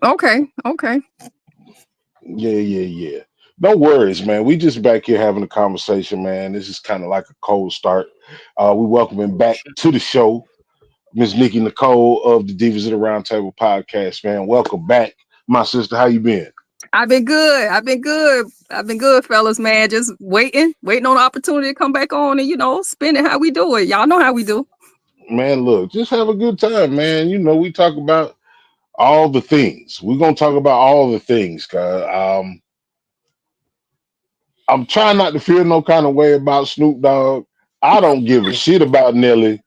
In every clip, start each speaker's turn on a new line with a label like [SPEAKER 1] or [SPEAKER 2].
[SPEAKER 1] Okay.
[SPEAKER 2] Yeah. No worries, man. We just back here having a conversation, man. This is kind of like a cold start. We welcoming back to the show Miss NickyNicole of the Divas of the Roundtable podcast, man. Welcome back, my sister. How you been?
[SPEAKER 1] I've been good. I've been good, fellas, man. Just waiting on the opportunity to come back on and, spin it how we do it. Y'all know how we do.
[SPEAKER 2] Man, look, just have a good time, man. We talk about all the things. We're gonna talk about all the things, cause I'm trying not to feel no kind of way about Snoop Dogg. I don't give a shit about Nelly,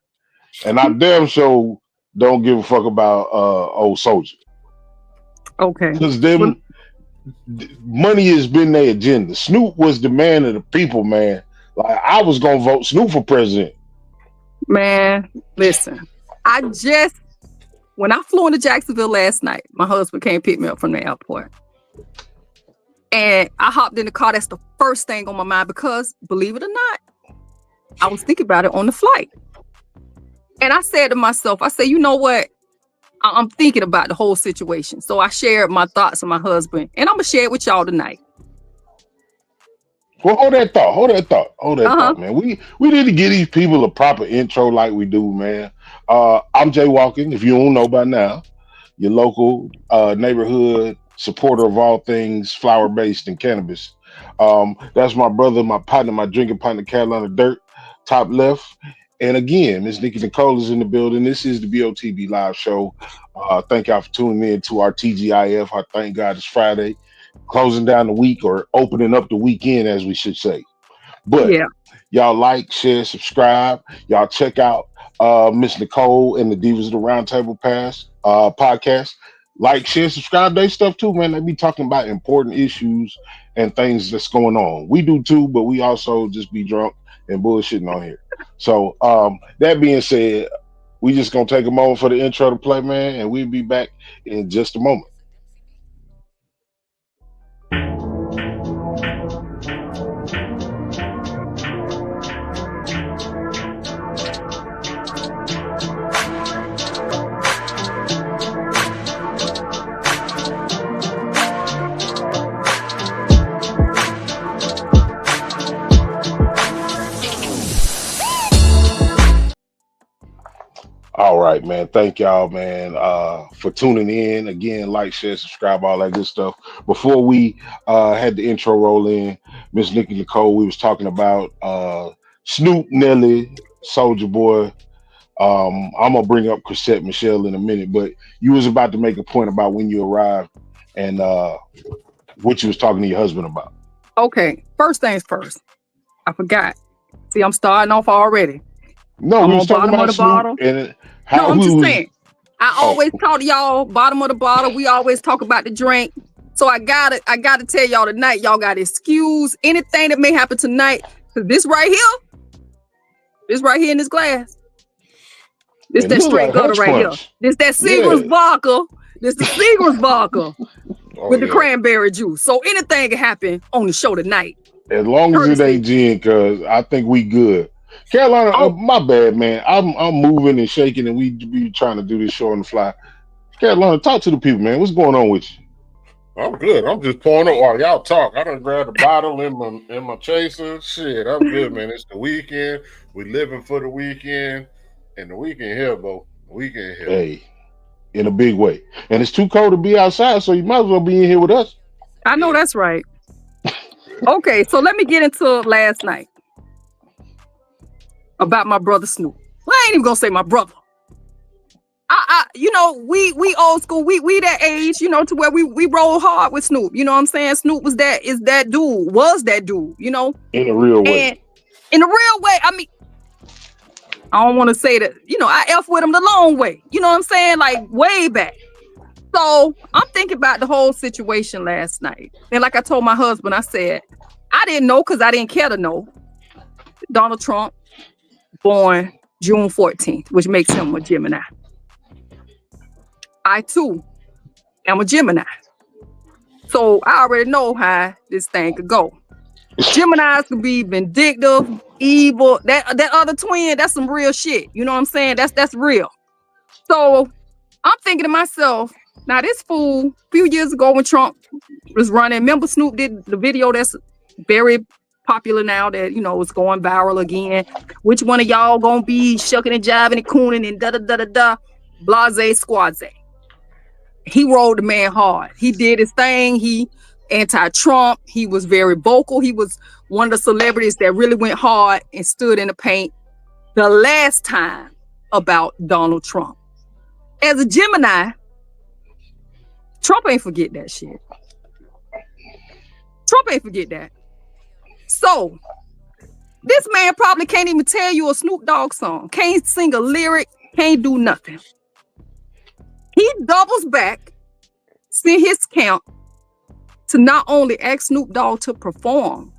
[SPEAKER 2] and I damn sure don't give a fuck about old Soldier.
[SPEAKER 1] Okay.
[SPEAKER 2] Cause them money has been their agenda. Snoop was the man of the people, man. Like I was gonna vote Snoop for president.
[SPEAKER 1] Man, listen. When I flew into Jacksonville last night, my husband came pick me up from the airport. And I hopped in the car. That's the first thing on my mind because, believe it or not, I was thinking about it on the flight. And I said to myself, you know what? I'm thinking about the whole situation. So I shared my thoughts with my husband. And I'm going to share it with y'all tonight.
[SPEAKER 2] Well, hold that thought, man. We need to give these people a proper intro like we do, man. I'm Jay Walken, if you don't know by now, your local neighborhood supporter of all things flower-based and cannabis. That's my brother, my partner, my drinking partner, Carolina Dirt, top left. And again, Miss NickyNicole is in the building. This is the BOTB live show. Thank y'all for tuning in to our TGIF. Our Thank God It's Friday. Closing down the week or opening up the weekend, as we should say. But y'all like, share, subscribe. Y'all check out Miss Nicole and the Divas of the Roundtable podcast. Like, share, subscribe. They stuff too, man. They be talking about important issues and things that's going on. We do too, but we also just be drunk and bullshitting on here. So that being said, we just gonna take a moment for the intro to play, man, and we'll be back in just a moment. All right, man. Thank y'all, man, for tuning in. Again, like, share, subscribe, all that good stuff. Before we had the intro roll in, Miss NickyNicole, we was talking about Snoop, Nelly, Soulja Boy. I'm gonna bring up Chrisette Michelle in a minute, but you was about to make a point about when you arrived and what you was talking to your husband about.
[SPEAKER 1] Okay, first things first. I forgot. See, I'm starting off already.
[SPEAKER 2] No, we was talking about Snoop and how
[SPEAKER 1] I'm just saying. I always talk to y'all bottom of the bottle. We always talk about the drink. So I gotta tell y'all tonight, y'all gotta excuse anything that may happen tonight. Cause this right here in this glass. This that straight gutter right here. This that Seagram's vodka. This the Seagram's vodka with the cranberry juice. So anything can happen on the show tonight.
[SPEAKER 2] As long as it ain't gin, cause I think we good. Carolina, my bad, man. I'm moving and shaking, and we be trying to do this show on the fly. Carolina, talk to the people, man. What's going on with you?
[SPEAKER 3] I'm good. I'm just pouring up while y'all talk. I done grabbed a bottle in my chaser. Shit, I'm good, man. It's the weekend. We living for the weekend, and the weekend here, bro. The weekend here.
[SPEAKER 2] Hey, in a big way. And it's too cold to be outside, so you might as well be in here with us.
[SPEAKER 1] I know that's right. Okay, so let me get into last night. About my brother Snoop. Well, I ain't even gonna say my brother. We old school. We that age, to where we roll hard with Snoop. You know what I'm saying? Snoop was that dude,
[SPEAKER 2] In a real way.
[SPEAKER 1] In a real way. I mean, I don't want to say that, I F with him the long way. You know what I'm saying? Like way back. So I'm thinking about the whole situation last night. And like I told my husband, I said, I didn't know because I didn't care to know. Donald Trump born June 14th, which makes him a Gemini. I too am a Gemini. So I already know how this thing could go. Geminis could be vindictive, evil. That other twin, that's some real shit. You know what I'm saying? That's real. So I'm thinking to myself, Now this fool, a few years ago when Trump was running, remember Snoop did the video that's very popular now that, you know, is going viral again. Which one of y'all gonna be shucking and jiving and cooning and da-da-da-da-da, blase squaze. He rolled the man hard. He did his thing. He anti-Trump. He was very vocal. He was one of the celebrities that really went hard and stood in the paint the last time about Donald Trump. As a Gemini, Trump ain't forget that shit. Trump ain't forget that. So this man probably can't even tell you a Snoop Dogg song. Can't sing a lyric. Can't do nothing. He doubles back, send his camp to not only ask Snoop Dogg to perform,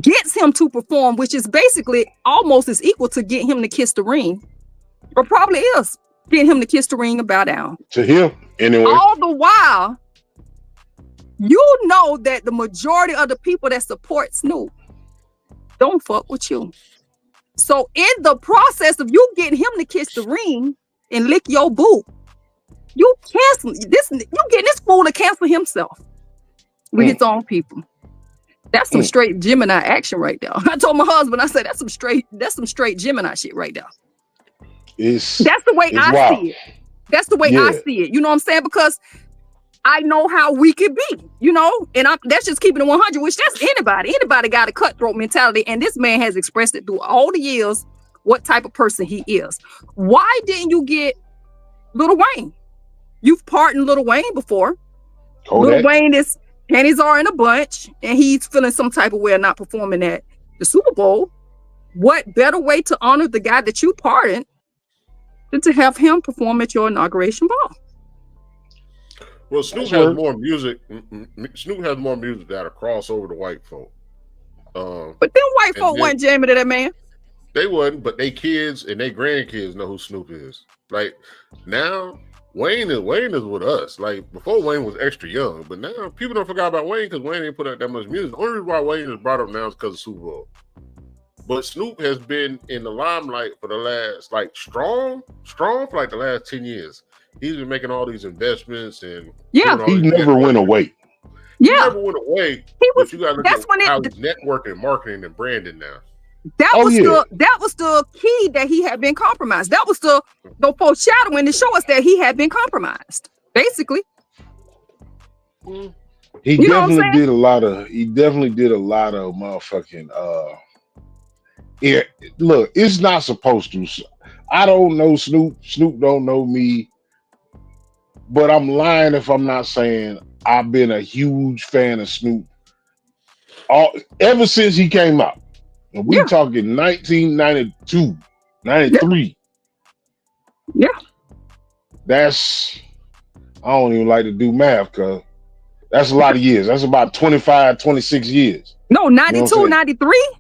[SPEAKER 1] gets him to perform, which is basically almost as equal to getting him to kiss the ring, or probably is getting him to kiss the ring and bow down.
[SPEAKER 2] To him, anyway.
[SPEAKER 1] All the while, you know that the majority of the people that support Snoop don't fuck with you. So in the process of you getting him to kiss the ring and lick your boot, you cancel this. You getting this fool to cancel himself with his own people. That's some straight Gemini action right there. I told my husband, I said that's some straight Gemini shit right there. That's the way I see it. That's the way I see it. You know what I'm saying? Because I know how we could be, you know, and that's just keeping it 100, which that's anybody. Anybody got a cutthroat mentality, and this man has expressed it through all the years what type of person he is. Why didn't you get Lil Wayne? You've pardoned Lil Wayne before. Lil Wayne is panties are in a bunch, and he's feeling some type of way of not performing at the Super Bowl. What better way to honor the guy that you pardoned than to have him perform at your inauguration ball?
[SPEAKER 3] Well, Snoop has more music. Snoop has more music that'll cross over to white folk.
[SPEAKER 1] But them white folk weren't jamming to that man.
[SPEAKER 3] They wouldn't, but they kids and they grandkids know who Snoop is. Like now, Wayne is with us. Like before, Wayne was extra young, but now people don't forget about Wayne because Wayne didn't put out that much music. The only reason why Wayne is brought up now is because of Super Bowl. But Snoop has been in the limelight for the last, like strong for like the last 10 years. He's been making all these investments and
[SPEAKER 2] he never went away.
[SPEAKER 3] He never went away.
[SPEAKER 1] He was.
[SPEAKER 3] You got to look at how he's networking and marketing and branding now.
[SPEAKER 1] That was the key that he had been compromised. That was the foreshadowing to show us that he had been compromised. Basically,
[SPEAKER 2] he definitely did a lot of motherfucking. Look, it's not supposed to. I don't know Snoop. Snoop don't know me. But I'm lying if I'm not saying I've been a huge fan of Snoop ever since he came out. And we talking 1992, 93.
[SPEAKER 1] Yeah.
[SPEAKER 2] That's, I don't even like to do math because that's a lot of years. That's about 25, 26 years.
[SPEAKER 1] No, 92, 93.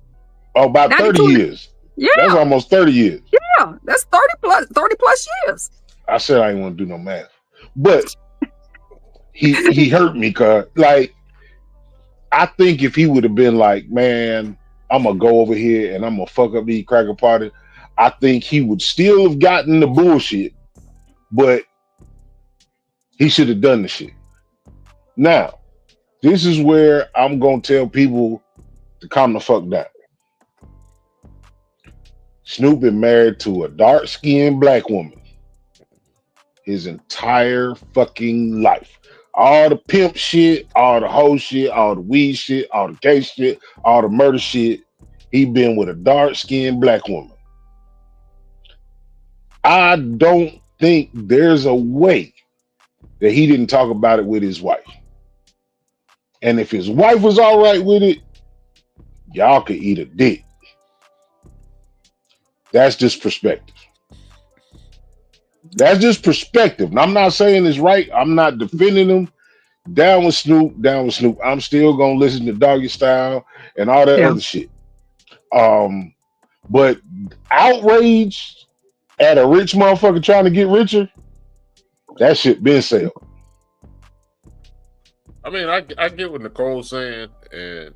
[SPEAKER 2] Oh, about 30 years.
[SPEAKER 1] Yeah.
[SPEAKER 2] That's almost 30 years.
[SPEAKER 1] Yeah, that's 30 plus years.
[SPEAKER 2] I said I didn't want to do no math. But he hurt me because, like, I think if he would have been like, man, I'm going to go over here and I'm going to fuck up these cracker parties, I think he would still have gotten the bullshit, but he should have done the shit. Now, this is where I'm going to tell people to calm the fuck down. Snoop been married to a dark-skinned black woman his entire fucking life. All the pimp shit, all the hoe shit, all the weed shit, all the gay shit, all the murder shit, he been with a dark-skinned black woman. I don't think there's a way that he didn't talk about it with his wife. And if his wife was all right with it, y'all could eat a dick. That's just perspective. That's just perspective. And I'm not saying it's right. I'm not defending him. Down with Snoop, down with Snoop. I'm still gonna listen to Doggy Style and all that other shit. But outrage at a rich motherfucker trying to get richer, that shit been said.
[SPEAKER 3] I mean, I get what Nicole's saying, and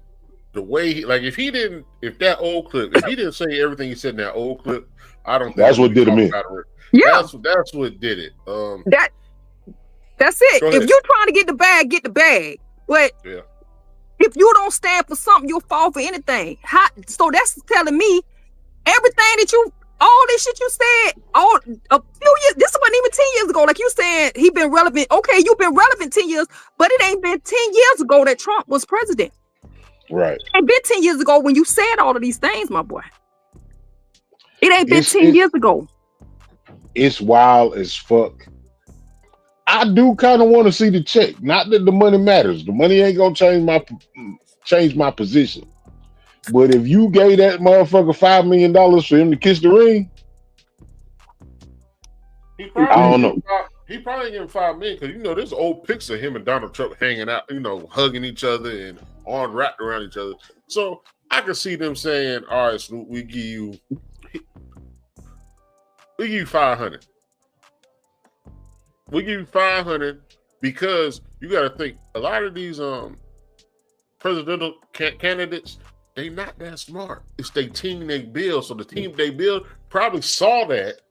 [SPEAKER 3] the way he, like, if he didn't say everything he said in that old clip, I don't think
[SPEAKER 2] that's what did him in.
[SPEAKER 1] Yeah,
[SPEAKER 3] that's what did it.
[SPEAKER 1] That's it. If you're trying to get the bag, get the bag. But if you don't stand for something, you'll fall for anything. So that's telling me everything that all this shit you said, a few years, this wasn't even 10 years ago. Like you said, he been relevant. Okay, you've been relevant 10 years, but it ain't been 10 years ago that Trump was president.
[SPEAKER 2] Right.
[SPEAKER 1] It ain't been 10 years ago when you said all of these things, my boy. It ain't been 10 years ago.
[SPEAKER 2] It's wild as fuck. I do kind of want to see the check. Not that the money matters. The money ain't gonna change my position. But if you gave that motherfucker $5 million for him to kiss the ring, I don't know.
[SPEAKER 3] He probably getting $5 million because there's old pics of him and Donald Trump hanging out, hugging each other and arms wrapped around each other. So I can see them saying, "All right, Snoop, we give you 500. We give you 500 because you got to think a lot of these presidential candidates, they not that smart. It's their team they build. So the team they build probably saw that.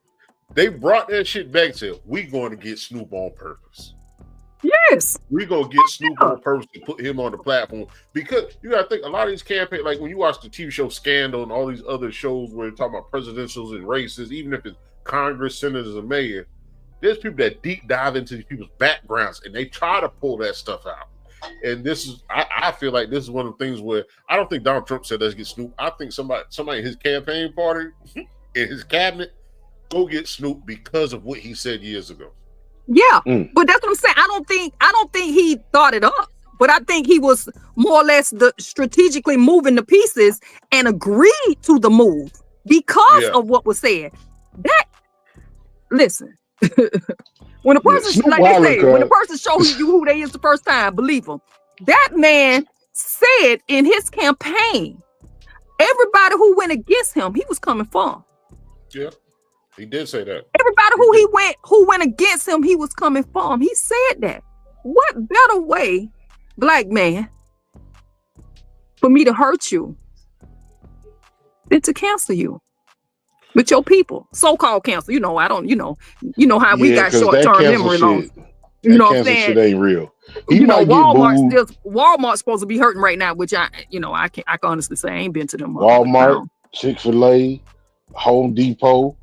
[SPEAKER 3] They brought that shit back to, we going to get Snoop on purpose.
[SPEAKER 1] Yes.
[SPEAKER 3] We're going to get Snoop on purpose to put him on the platform. Because you got to think, a lot of these campaigns, like when you watch the TV show Scandal and all these other shows where they're talking about presidentials and races, even if it's Congress, senators, and mayor, there's people that deep dive into these people's backgrounds and they try to pull that stuff out. And this is, I feel like this is one of the things where I don't think Donald Trump said let's get Snoop. I think somebody in his campaign party, in his cabinet, go get Snoop because of what he said years ago.
[SPEAKER 1] Yeah, but that's what I'm saying. I don't think he thought it up, but I think he was more or less strategically moving the pieces and agreed to the move because of what was said. Listen. When a person, like they say, when a person shows you who they is the first time, believe them. That man said in his campaign, everybody who went against him, he was coming for him.
[SPEAKER 3] Yeah, he did say that.
[SPEAKER 1] Everybody who went against him, he was coming for him. He said that. What better way, black man, for me to hurt you than to cancel you? With your people, so-called cancel. I don't, how we got short-term memory loss. You know what I'm saying?
[SPEAKER 2] Shit ain't real.
[SPEAKER 1] Walmart's supposed to be hurting right now, which I can honestly say I ain't been to them.
[SPEAKER 2] Walmart, Chick-fil-A, Home Depot,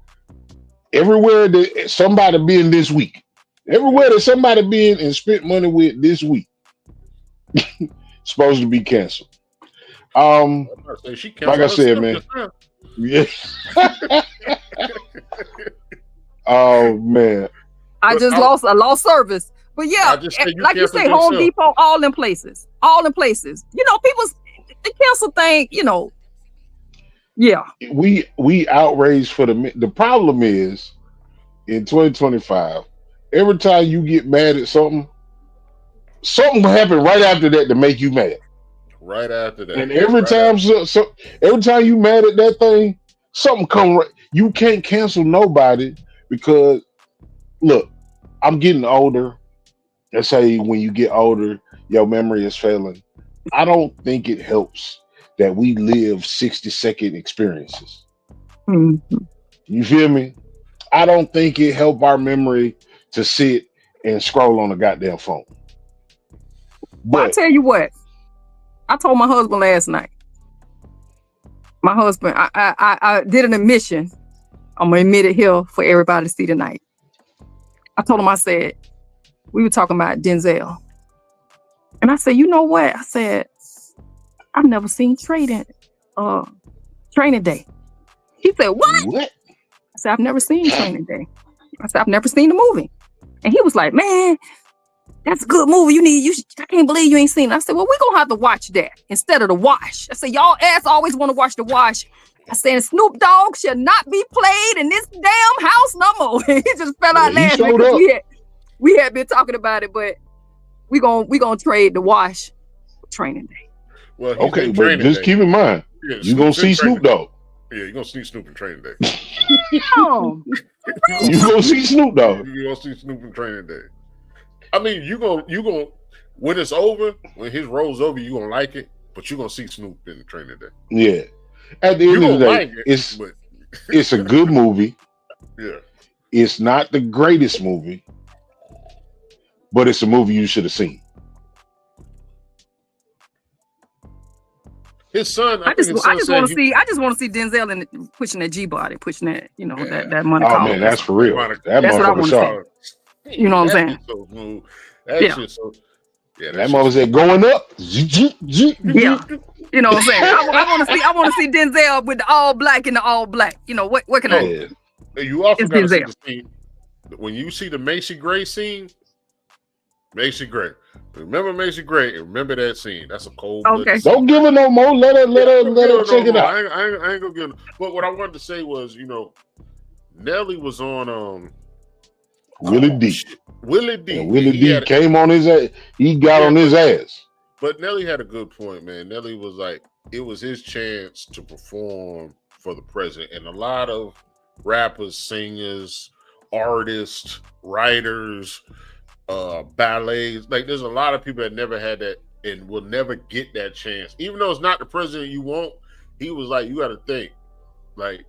[SPEAKER 2] everywhere that somebody been this week. Everywhere that somebody been and spent money with this week, supposed to be canceled. Like I said, man. Yeah. Oh man.
[SPEAKER 1] I lost service. But yeah, like you say, Home Depot, all in places. People the cancel thing, Yeah.
[SPEAKER 2] We outraged for the problem is in 2025, every time you get mad at something will happen right after that to make you mad.
[SPEAKER 3] Right after that.
[SPEAKER 2] And every time you mad at that thing, something come right. You can't cancel nobody because look, I'm getting older. Let's say when you get older, your memory is failing. I don't think it helps that we live 60-second experiences.
[SPEAKER 1] Mm-hmm.
[SPEAKER 2] You feel me? I don't think it helped our memory to sit and scroll on a goddamn phone. But
[SPEAKER 1] I tell you what, I told my husband last night. My husband, I did an admission. I'm gonna admit it here for everybody to see tonight. I told him, I said, we were talking about Denzel. And I said, you know what? I said, I've never seen Training Day. He said, what? I said, I've never seen Training Day. I said, I've never seen the movie. And he was like, man, that's a good movie. I can't believe you ain't seen it. I said, well, we're going to have to watch that instead of The Wash. I said, y'all ass always want to watch The Wash. I said, Snoop Dogg should not be played in this damn house no more. He just fell out laughing because we had been talking about it, but we gonna trade The Wash for Training Day.
[SPEAKER 3] Well,
[SPEAKER 2] okay, but just keep in mind, you're going to see Snoop Dogg.
[SPEAKER 3] Yeah, you're going to see Snoop in Training Day.
[SPEAKER 1] No.
[SPEAKER 2] You're going to see Snoop Dogg.
[SPEAKER 3] You're going to see Snoop in Training Day. I mean, you gonna when it's over, when his role's over, you're going to like it, but you're going to see Snoop in Training Day.
[SPEAKER 2] Yeah. At the end of the day, it's a good movie.
[SPEAKER 3] Yeah.
[SPEAKER 2] It's not the greatest movie, but it's a movie you should have seen.
[SPEAKER 3] His son,
[SPEAKER 1] I just want to see Denzel pushing that G body, pushing that, that money.
[SPEAKER 2] Oh man, that's for real. That's what I want to
[SPEAKER 1] see. You know what I'm saying?
[SPEAKER 3] So smooth. That shit so. Yeah,
[SPEAKER 2] that mother said going up.
[SPEAKER 1] Yeah, you know what I'm saying. I want to see Denzel with the all black and the all black. What can I?
[SPEAKER 3] You also got to see the scene when you see the Macy Gray scene. Macy Gray. Remember Macy Gray and remember that scene. That's a cold.
[SPEAKER 1] Okay.
[SPEAKER 2] Don't give her no more. Let her check it out.
[SPEAKER 3] I ain't gonna give her. But what I wanted to say was, Nelly was on
[SPEAKER 2] Willie D.
[SPEAKER 3] Willie D.
[SPEAKER 2] And Willie D came on his ass. He got on his ass.
[SPEAKER 3] But Nelly had a good point, man. Nelly was like, it was his chance to perform for the president. And a lot of rappers, singers, artists, writers, ballets, like there's a lot of people that never had that and will never get that chance. Even though it's not the president you want, he was like, you got to think, like,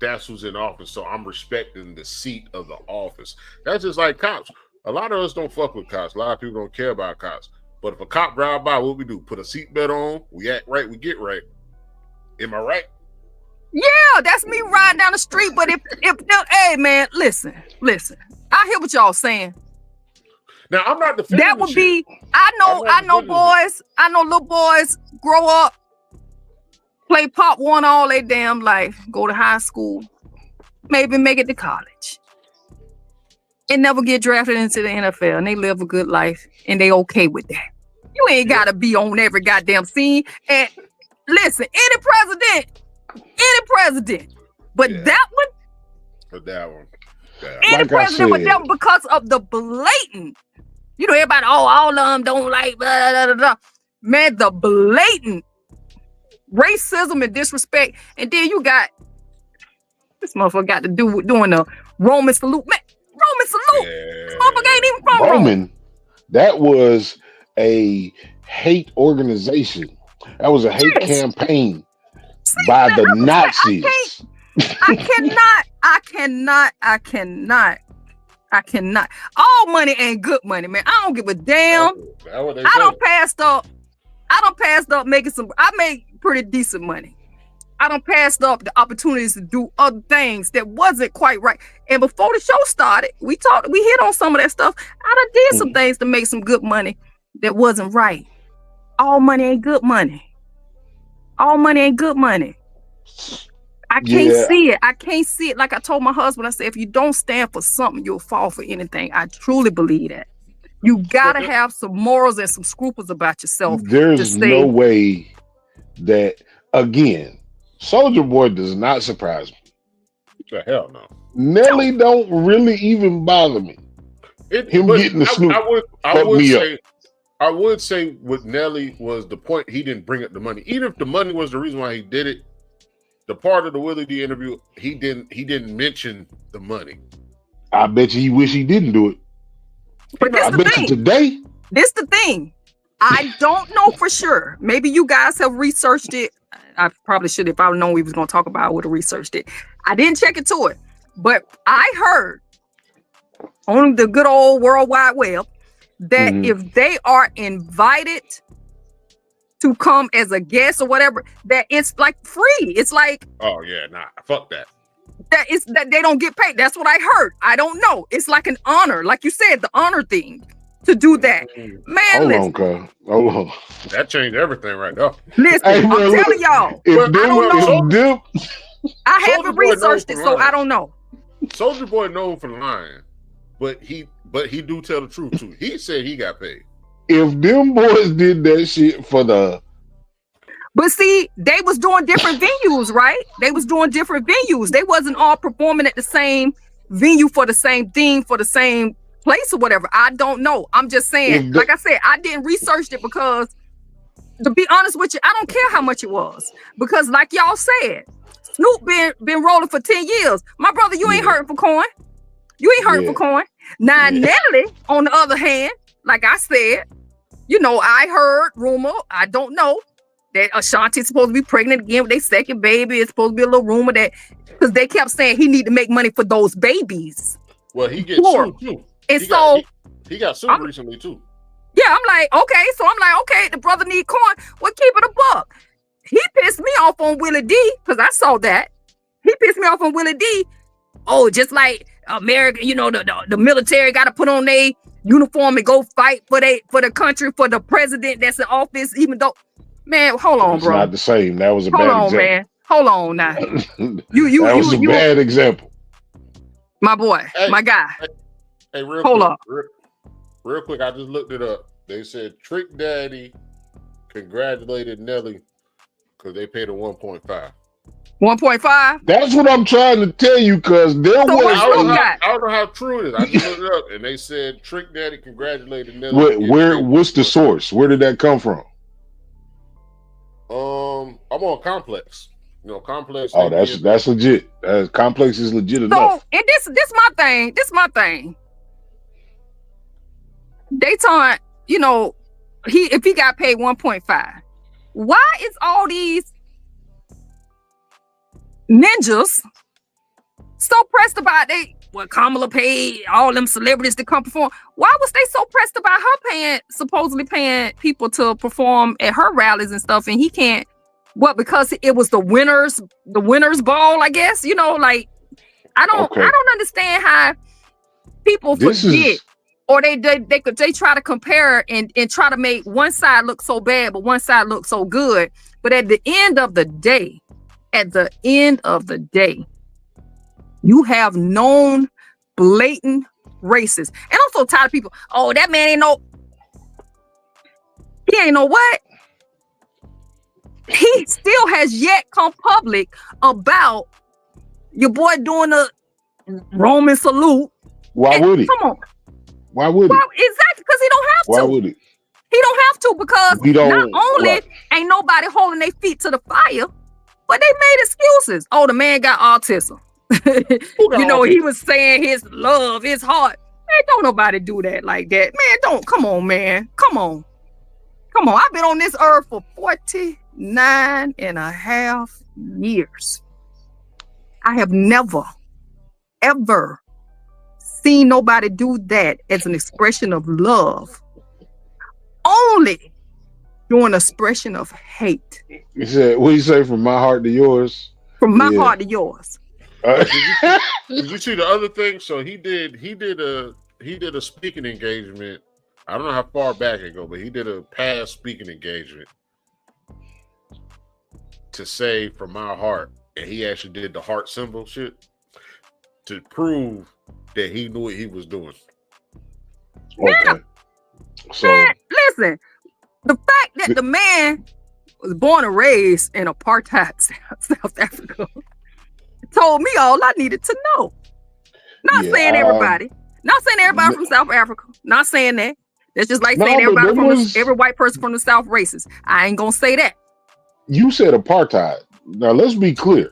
[SPEAKER 3] that's who's in office. So I'm respecting the seat of the office. That's just like cops. A lot of us don't fuck with cops. A lot of people don't care about cops. But if a cop drive by, what we do? Put a seatbelt on. We act right. We get right. Am I right?
[SPEAKER 1] Yeah, that's me riding down the street. But if hey man, listen. I hear what y'all saying.
[SPEAKER 3] Now I'm not defending
[SPEAKER 1] that would be. I know boys. I know little boys grow up, play Pop One all their damn life, go to high school, maybe make it to college, and never get drafted into the NFL, and they live a good life, and they okay with that. You ain't gotta be on every goddamn scene. And listen, any president, but that one, any president, but that one because of the blatant. Everybody, all of them don't like blah, blah, blah, blah. Man, the blatant racism and disrespect. And then you got this motherfucker got to do doing the Roman salute. Man, Roman salute. This motherfucker ain't even from Roman.
[SPEAKER 2] That was a hate organization. That was a hate campaign by the Nazis.
[SPEAKER 1] I cannot. All money ain't good money, man. I don't give a damn. I don't passed up making some. I make pretty decent money. I don't passed up the opportunities to do other things that wasn't quite right. And before the show started, we hit on some of that stuff. I done did some things to make some good money that wasn't right. All money ain't good money. All money ain't good money. I can't see it. I can't see it. Like I told my husband, I said, if you don't stand for something, you'll fall for anything. I truly believe that. You gotta have some morals and some scruples about yourself.
[SPEAKER 2] There's no way that, again, Soulja Boy does not surprise me.
[SPEAKER 3] The hell no.
[SPEAKER 2] Nelly don't really even bother me. Getting the Snoop
[SPEAKER 3] I would say with Nelly was the point he didn't bring up the money. Even if the money was the reason why he did it, the part of the Willie D interview, he didn't mention the money.
[SPEAKER 2] I bet you he wish he didn't do it.
[SPEAKER 1] But
[SPEAKER 2] I bet you today.
[SPEAKER 1] This the thing. I don't know for sure. Maybe you guys have researched it. I probably should. If I would known we was going to talk about it, I would have researched it. I didn't check into it. But I heard on the good old World Wide Web that if they are invited to come as a guest or whatever, that it's like free. It's like,
[SPEAKER 3] oh yeah, nah, fuck that.
[SPEAKER 1] That they don't get paid. That's what I heard. I don't know. It's like an honor, like you said, the honor thing to do that. Man,
[SPEAKER 2] hold on.
[SPEAKER 3] That changed everything right now.
[SPEAKER 1] Listen, I'm telling y'all. I haven't researched it, so I don't know.
[SPEAKER 3] Soulja Boy known for lying, but he do tell the truth too. He said he got paid.
[SPEAKER 2] If them boys did that shit for the...
[SPEAKER 1] But see, they was doing different venues, right? They was doing different venues. They wasn't all performing at the same venue for the same thing, for the same place or whatever. I don't know. I'm just saying, like I said, I didn't research it because, to be honest with you, I don't care how much it was. Because like y'all said, Snoop been rolling for 10 years. My brother, you ain't hurting for coin. You ain't hurting for coin. Now, Nelly, on the other hand, like I said, I heard rumor, I don't know, that Ashanti's supposed to be pregnant again with their second baby. It's supposed to be a little rumor that, because they kept saying he need to make money for those babies.
[SPEAKER 3] Well, he gets sued too.
[SPEAKER 1] And so
[SPEAKER 3] He got sued recently too.
[SPEAKER 1] Yeah, I'm like, okay, the brother need coin. Well, keep it a buck. He pissed me off on Willie D because I saw that. He pissed me off on Willie D. Oh, just like America, the military got to put on their uniform and go fight for the country, for the president that's in office, even though, man, hold on, bro.
[SPEAKER 2] It's not the same. That was a bad example.
[SPEAKER 1] Man. Hold on now.
[SPEAKER 2] That was a bad example.
[SPEAKER 1] My boy, my guy.
[SPEAKER 3] Hey,
[SPEAKER 1] hold up.
[SPEAKER 3] Real quick, I just looked it up. They said Trick Daddy congratulated Nelly because they paid her 1.5.
[SPEAKER 1] 1.5?
[SPEAKER 2] That's what I'm trying to tell you, because there was.
[SPEAKER 3] I don't know how true it is. I just looked it up, and they said Trick Daddy congratulated Nelly.
[SPEAKER 2] What's the source? Where did that come from?
[SPEAKER 3] I'm on Complex. Complex.
[SPEAKER 2] Oh, that's legit. Complex is legit enough.
[SPEAKER 1] So, and this my thing. This my thing. Dayton, if he got paid 1.5, why is all these ninjas so pressed about Kamala paid all them celebrities to come perform? Why was they so pressed about her supposedly paying people to perform at her rallies and stuff, and he can't? Because it was the winners ball, I guess. I don't understand how people forget, or they try to compare and try to make one side look so bad, but one side look so good. But at the end of the day, you have known blatant racists. And I'm so tired of people, oh, that man he ain't know what? He still has yet come public about your boy doing a Roman salute.
[SPEAKER 2] Why would he?
[SPEAKER 1] Come on.
[SPEAKER 2] Why would he?
[SPEAKER 1] Exactly, because he don't have to.
[SPEAKER 2] Why would he?
[SPEAKER 1] He don't have to, because not only ain't nobody holding their feet to the fire, but they made excuses. Oh, the man got autism. He was saying his love, his heart. Man, don't nobody do that like that. Man, come on, man. Come on. I've been on this earth for 49 and a half years. I have never, ever seen nobody do that as an expression of love. Only doing an expression of hate.
[SPEAKER 2] He said, what do you say, from my heart to yours?
[SPEAKER 1] From my heart to yours.
[SPEAKER 3] Did you see the other thing? So he did a speaking engagement. I don't know how far back it go, but he did a past speaking engagement to say from my heart, and he actually did the heart symbol shit to prove that he knew what he was doing.
[SPEAKER 2] Okay.
[SPEAKER 1] Yeah.
[SPEAKER 2] So
[SPEAKER 1] man, listen, the fact that the man was born and raised in apartheid South Africa told me all I needed to know. Not saying everybody from South Africa. Not saying that. That's just like saying every white person from the South racist. I ain't gonna say that.
[SPEAKER 2] You said apartheid. Now let's be clear.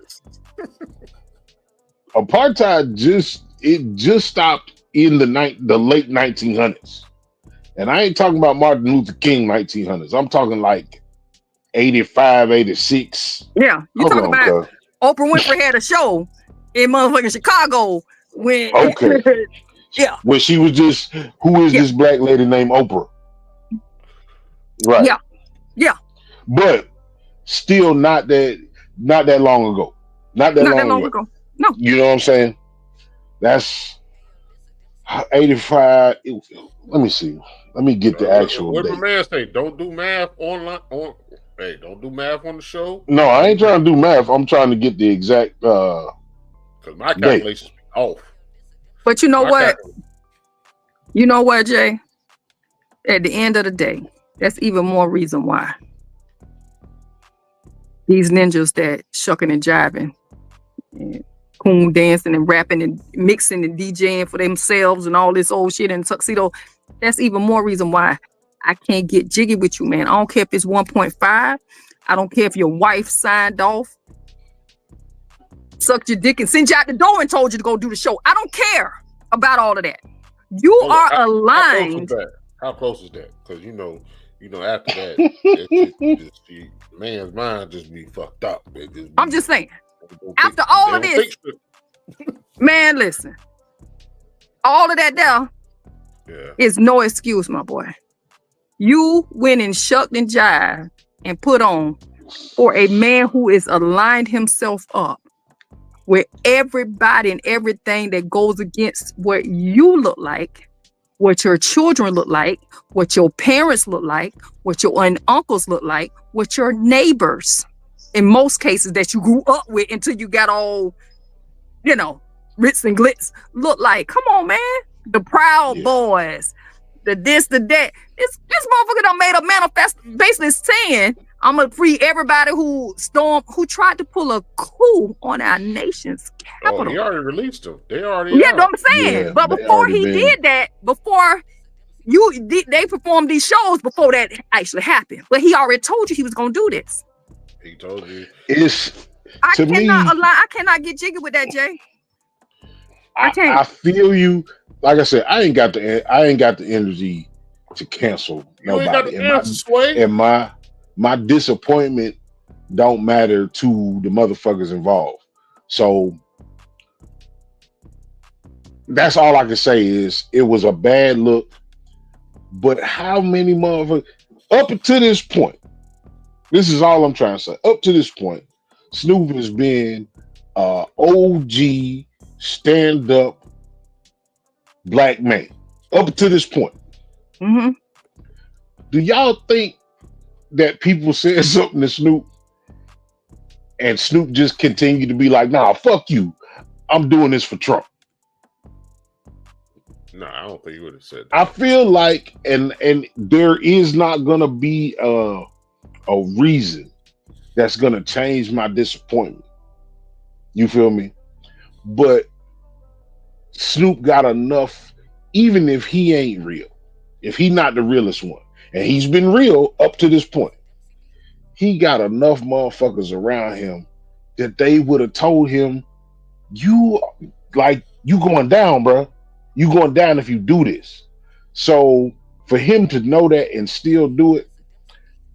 [SPEAKER 2] Apartheid just stopped in the late 1900s. And I ain't talking about Martin Luther King 1900s. I'm talking like 85, 86.
[SPEAKER 1] Yeah, you talking about Oprah Winfrey had a show in motherfucking Chicago when yeah,
[SPEAKER 2] when she was just, who is this black lady named Oprah? Right. Yeah. But still not that long ago. Not that long ago.
[SPEAKER 1] No.
[SPEAKER 2] You know what I'm saying? That's 85. Let me see. Let me get the actual
[SPEAKER 3] what
[SPEAKER 2] date.
[SPEAKER 3] What my man say? Don't do math online. Don't do math on the show.
[SPEAKER 2] No, I ain't trying to do math. I'm trying to get the exact
[SPEAKER 3] because my calculations be off.
[SPEAKER 1] But you know what? You know what, Jay? At the end of the day, that's even more reason why these ninjas that shucking and jiving and coon dancing and rapping and mixing and DJing for themselves and all this old shit in tuxedo, that's even more reason why I can't get jiggy with you, man. I don't care if it's 1.5. I don't care if your wife signed off, sucked your dick and sent you out the door and told you to go do the show. I don't care about all of that. You are aligned.
[SPEAKER 3] How close is that? Because you know, after that, man's mind just be fucked up.
[SPEAKER 1] I'm just saying. After all of this, man, listen. All of that there, is no excuse, my boy. You went and shucked and jived and put on for a man who is aligned himself up with everybody and everything that goes against what you look like, what your children look like, what your parents look like, what your aunt and uncles look like, what your neighbors, in most cases that you grew up with until you got all, ritz and glitz look like. Come on, man. The Proud Boys, the this, the that. This motherfucker done made a manifest basically saying, I'm gonna free everybody who tried to pull a coup on our nation's capital.
[SPEAKER 3] Oh, he already released them. They already
[SPEAKER 1] know what I'm saying? But before he did that, before they performed these shows before that actually happened. But he already told you he was gonna do this.
[SPEAKER 3] He told you.
[SPEAKER 1] I cannot get jiggy with that, Jay. I can't.
[SPEAKER 2] I feel you. Like I said, I ain't got the energy to cancel nobody. And my disappointment don't matter to the motherfuckers involved. So that's all I can say is it was a bad look. But how many motherfuckers up to this point? This is all I'm trying to say. Up to this point, Snoop has been OG stand-up black man. Up to this point.
[SPEAKER 1] Mm-hmm.
[SPEAKER 2] Do y'all think that people said something to Snoop and Snoop just continued to be like, nah, fuck you. I'm doing this for Trump?
[SPEAKER 3] No, I don't think he would have said that.
[SPEAKER 2] I feel like, and there is not gonna be a reason that's gonna change my disappointment. You feel me? But Snoop got enough, even if he ain't real, if he not the realest one, and he's been real up to this point, he got enough motherfuckers around him that they would have told him, you going down, bro. You going down if you do this. So for him to know that and still do it,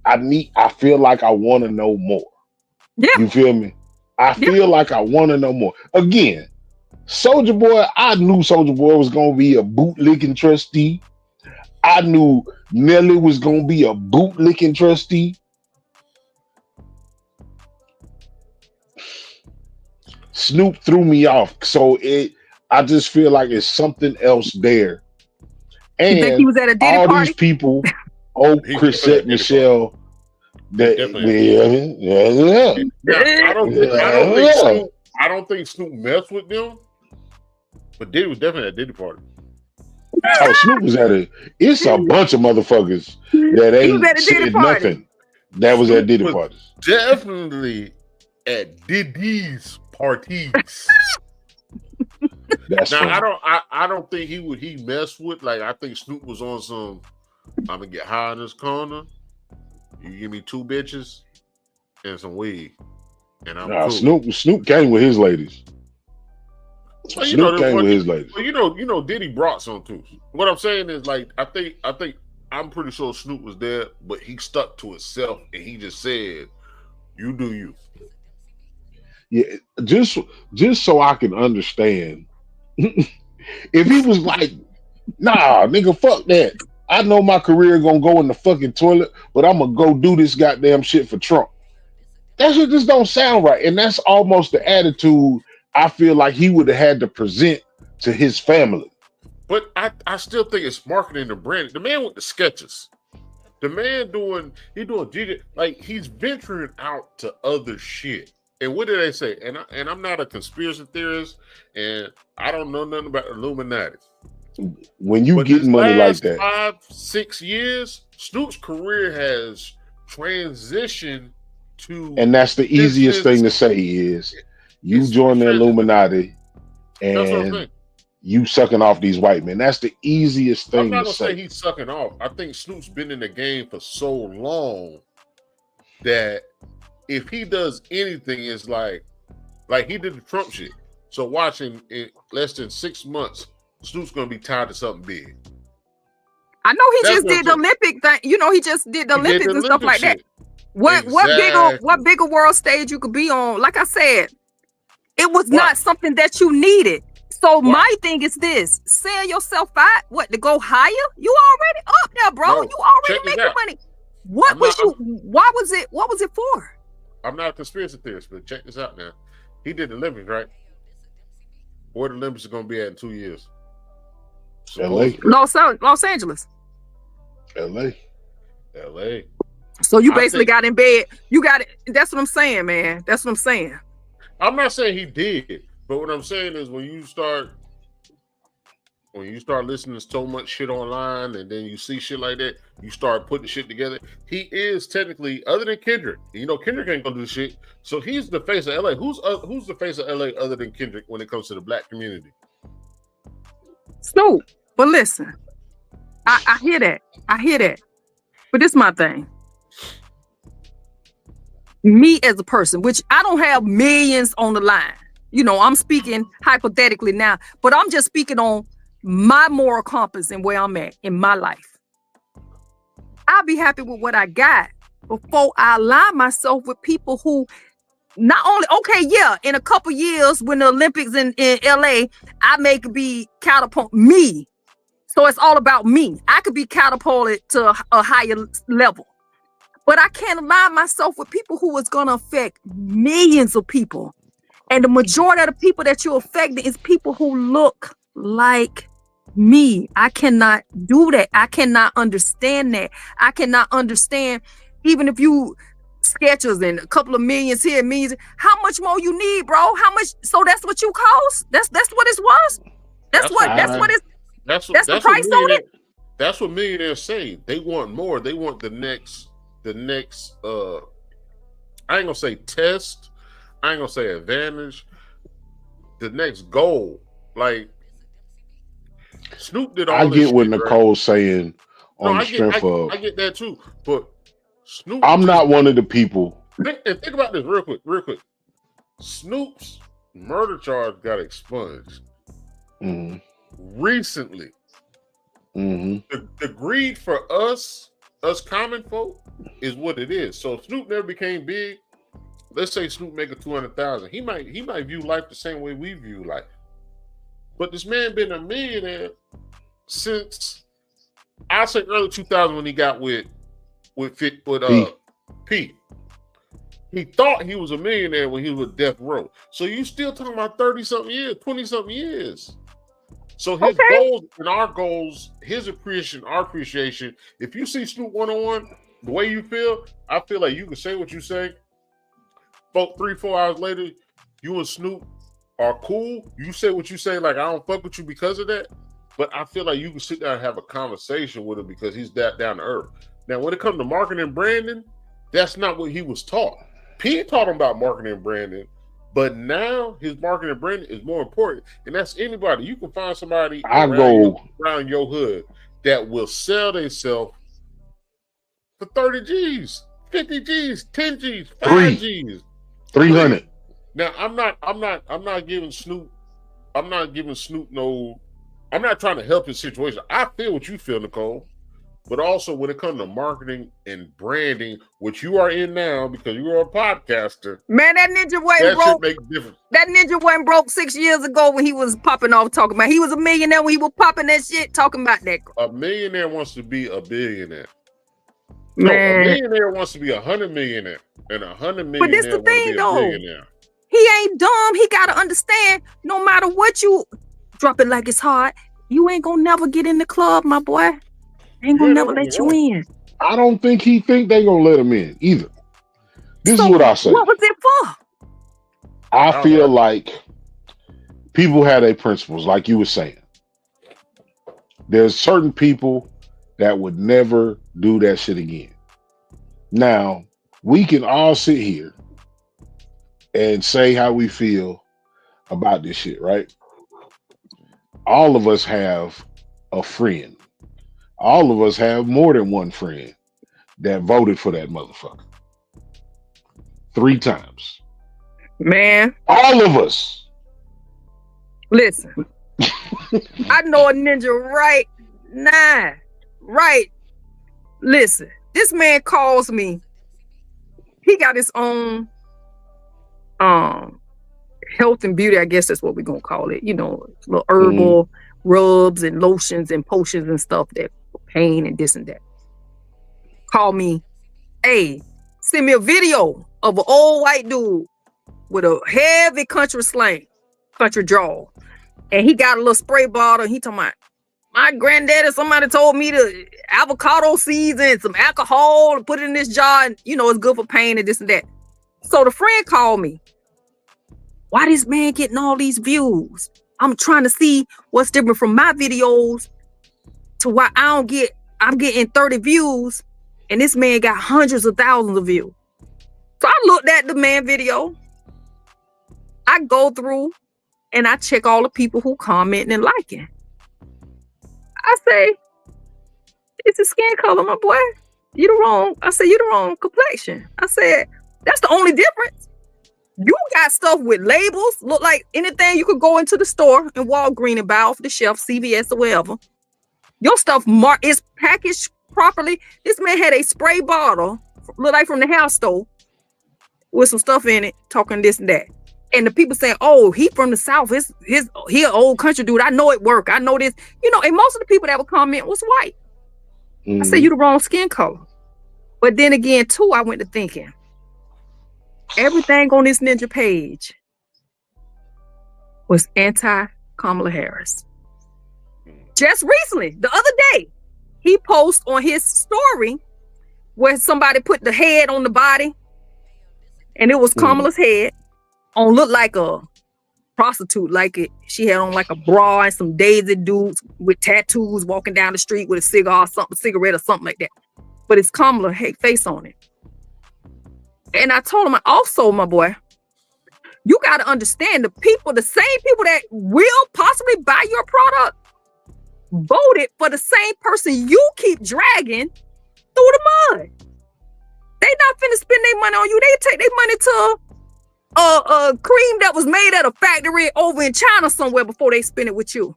[SPEAKER 2] I feel like I want to know more.
[SPEAKER 1] Yeah.
[SPEAKER 2] You feel me? I feel like I want to know more. Again, Soulja Boy, I knew Soulja Boy was going to be a bootlicking trustee. I knew Nelly was going to be a bootlicking trustee. Snoop threw me off. So I just feel like it's something else there. And
[SPEAKER 1] you think he was at a Diddy
[SPEAKER 2] all
[SPEAKER 1] party?
[SPEAKER 2] These people, Chrisette Michelle,
[SPEAKER 3] I don't think Snoop messed with them, but Diddy was definitely at a Diddy party.
[SPEAKER 2] Oh, Snoop was it's a bunch of motherfuckers that ain't said nothing that was at Diddy parties.
[SPEAKER 3] Definitely at Diddy's parties.
[SPEAKER 2] That's
[SPEAKER 3] now I don't think he messed with, like, I think Snoop was on some, I'm gonna get high in this corner. You give me 2 bitches and some weed, and I'm cool.
[SPEAKER 2] Snoop came with his ladies.
[SPEAKER 3] Well,
[SPEAKER 2] Snoop came with his ladies.
[SPEAKER 3] Well, you know, Diddy brought some too. What I'm saying is, like, I think I'm pretty sure Snoop was there, but he stuck to himself and he just said, "You do you."
[SPEAKER 2] Yeah, just so I can understand. If he was like, nah, nigga, fuck that. I know my career gonna go in the fucking toilet, but I'm gonna go do this goddamn shit for Trump. That shit just don't sound right. And that's almost the attitude I feel like he would have had to present to his family.
[SPEAKER 3] But I still think it's marketing and branding. The man with the sketches. The man doing DJ, like, he's venturing out to other shit. And what did they say? And I'm not a conspiracy theorist, and I don't know nothing about Illuminati.
[SPEAKER 2] When you get money like that,
[SPEAKER 3] 5-6 years, Snoop's career has transitioned to,
[SPEAKER 2] and that's the easiest thing to say is you join the Illuminati and you sucking off these white men. That's the easiest thing to say.
[SPEAKER 3] I'm not gonna say he's sucking off. I think Snoop's been in the game for so long that if he does anything, it's like he did the Trump shit. So watching in less than 6 months, Snoop's gonna be tied to something big.
[SPEAKER 1] I know he just did the Olympic thing. You know, he just did the Olympics and stuff like that. What bigger world stage you could be on? Like I said, it was not something that you needed. So my thing is this: sell yourself out. What, to go higher? You already up there, bro.
[SPEAKER 3] No,
[SPEAKER 1] You already
[SPEAKER 3] check this
[SPEAKER 1] making
[SPEAKER 3] out.
[SPEAKER 1] money. What was it for?
[SPEAKER 3] I'm not a conspiracy theorist, but check this out now. He did the Olympics, right? Where the Olympics are going to be at in 2 years?
[SPEAKER 2] LA.
[SPEAKER 1] Los Angeles.
[SPEAKER 2] LA.
[SPEAKER 1] So you basically got in bed. You got it. That's what I'm saying, man. That's what I'm saying.
[SPEAKER 3] I'm not saying he did, but what I'm saying is when you start listening to so much shit online and then you see shit like that, you start putting shit together. He is technically, other than Kendrick, Kendrick ain't gonna do shit. So he's the face of LA. Who's the face of LA other than Kendrick when it comes to the black community?
[SPEAKER 1] Snoop. But listen, I hear that. But this is my thing. Me as a person, which I don't have millions on the line. I'm speaking hypothetically now, but I'm just speaking on my moral compass and where I'm at in my life. I'll be happy with what I got before I align myself with people who not only, in a couple years when the Olympics in LA, I may be catapult me. So it's all about me. I could be catapulted to a higher level. But I can't align myself with people who is going to affect millions of people. And the majority of the people that you're affecting is people who look like me. I cannot do that. I cannot understand that. I cannot understand, even if you sketches and a couple of millions here, millions, how much more you need, bro? How much? So that's what you cost? That's what it was? That's the price on it?
[SPEAKER 3] That's what millionaires say. They want more. They want the next I ain't gonna say test, I ain't gonna say advantage, the next goal. Like Snoop did all this. I
[SPEAKER 2] get what Nicole's saying on the strength of.
[SPEAKER 3] I get that too, but Snoop.
[SPEAKER 2] I'm not one of the people.
[SPEAKER 3] Think about this real quick. Snoop's murder charge got expunged recently. The greed for us common folk, is what it is. So if Snoop never became big, let's say Snoop make a 200,000. He might view life the same way we view life. But this man been a millionaire since I say early 2000 when he got with Pete. He thought he was a millionaire when he was with Death Row. So you still talking about 30-something years, 20-something years. So his goals and our goals, his appreciation, our appreciation. If you see Snoop one-on-one, the way you feel, I feel like you can say what you say. 3-4 hours later, you and Snoop are cool. You say what you say, like I don't fuck with you because of that. But I feel like you can sit down and have a conversation with him because he's that down to earth. Now, when it comes to marketing and branding, that's not what he was taught. Pete taught him about marketing and branding. But now his marketing and branding is more important. And that's anybody. You can find somebody around your hood that will sell themselves for 30 G's, 50 G's, 10 G's, 5 G's.
[SPEAKER 2] 300.
[SPEAKER 3] Now I'm not giving Snoop no, I'm not trying to help his situation. I feel what you feel, Nicole. But also when it comes to marketing and branding, which you are in now because you are a podcaster.
[SPEAKER 1] Man, that ninja wasn't broke.
[SPEAKER 3] Should make a difference.
[SPEAKER 1] That ninja wasn't broke 6 years ago when he was popping off talking about. He was a millionaire when he was popping that shit talking about that.
[SPEAKER 3] A millionaire wants to be a billionaire.
[SPEAKER 1] Man.
[SPEAKER 3] No, a millionaire wants to be 100 millionaire, and 100 millionaire.
[SPEAKER 1] But this the thing though. He ain't dumb. He gotta understand. No matter what you drop it like it's hard, you ain't gonna never get in the club, my boy. Ain't gonna never let you in.
[SPEAKER 2] I don't think he think they gonna let him in either. This is what I say.
[SPEAKER 1] What was it for?
[SPEAKER 2] I feel like people have their principles, like you were saying. There's certain people that would never do that shit again. Now, we can all sit here and say how we feel about this shit, right? All of us have a friend. All of us have more than one friend that voted for that motherfucker 3 times.
[SPEAKER 1] Man.
[SPEAKER 2] All of us.
[SPEAKER 1] Listen. I know a ninja right now. Right. Listen. This man calls me. He got his own health and beauty, I guess that's what we're gonna call it. Little herbal rubs and lotions and potions and stuff that for pain and this and that. Call me, hey, send me a video of an old white dude with a heavy country drawl, and he got a little spray bottle. And he talking about, my granddaddy, somebody told me to avocado seeds and some alcohol and put it in this jar, and it's good for pain and this and that. So the friend called me. Why this man getting all these views? I'm trying to see what's different from my videos to why I'm getting 30 views, and this man got hundreds of thousands of views. So I looked at the man video. I go through and I check all the people who commenting and liking. I say, it's a skin color, my boy. You the wrong complexion. I said, that's the only difference. You got stuff with labels, look like anything you could go into the store and Walgreens and buy off the shelf, CVS or wherever. Your stuff is packaged properly. This man had a spray bottle, look like from the house store, with some stuff in it, talking this and that. And the people saying, oh, he from the South. He an old country dude. I know it work. I know this. And most of the people that would comment was white. I said, you the wrong skin color. But then again, too, I went to thinking, everything on this ninja page was anti-Kamala Harris. Just recently, the other day, he posted on his story where somebody put the head on the body, and it was Kamala's head. Looked like a prostitute, she had on like a bra and some Daisy dudes with tattoos walking down the street with a cigarette or something like that. But it's Kamala face on it. And I told him, also, my boy, you got to understand the same people that will possibly buy your product voted for the same person you keep dragging through the mud. They not finna spend their money on you. They take their money to a cream that was made at a factory over in China somewhere before they spend it with you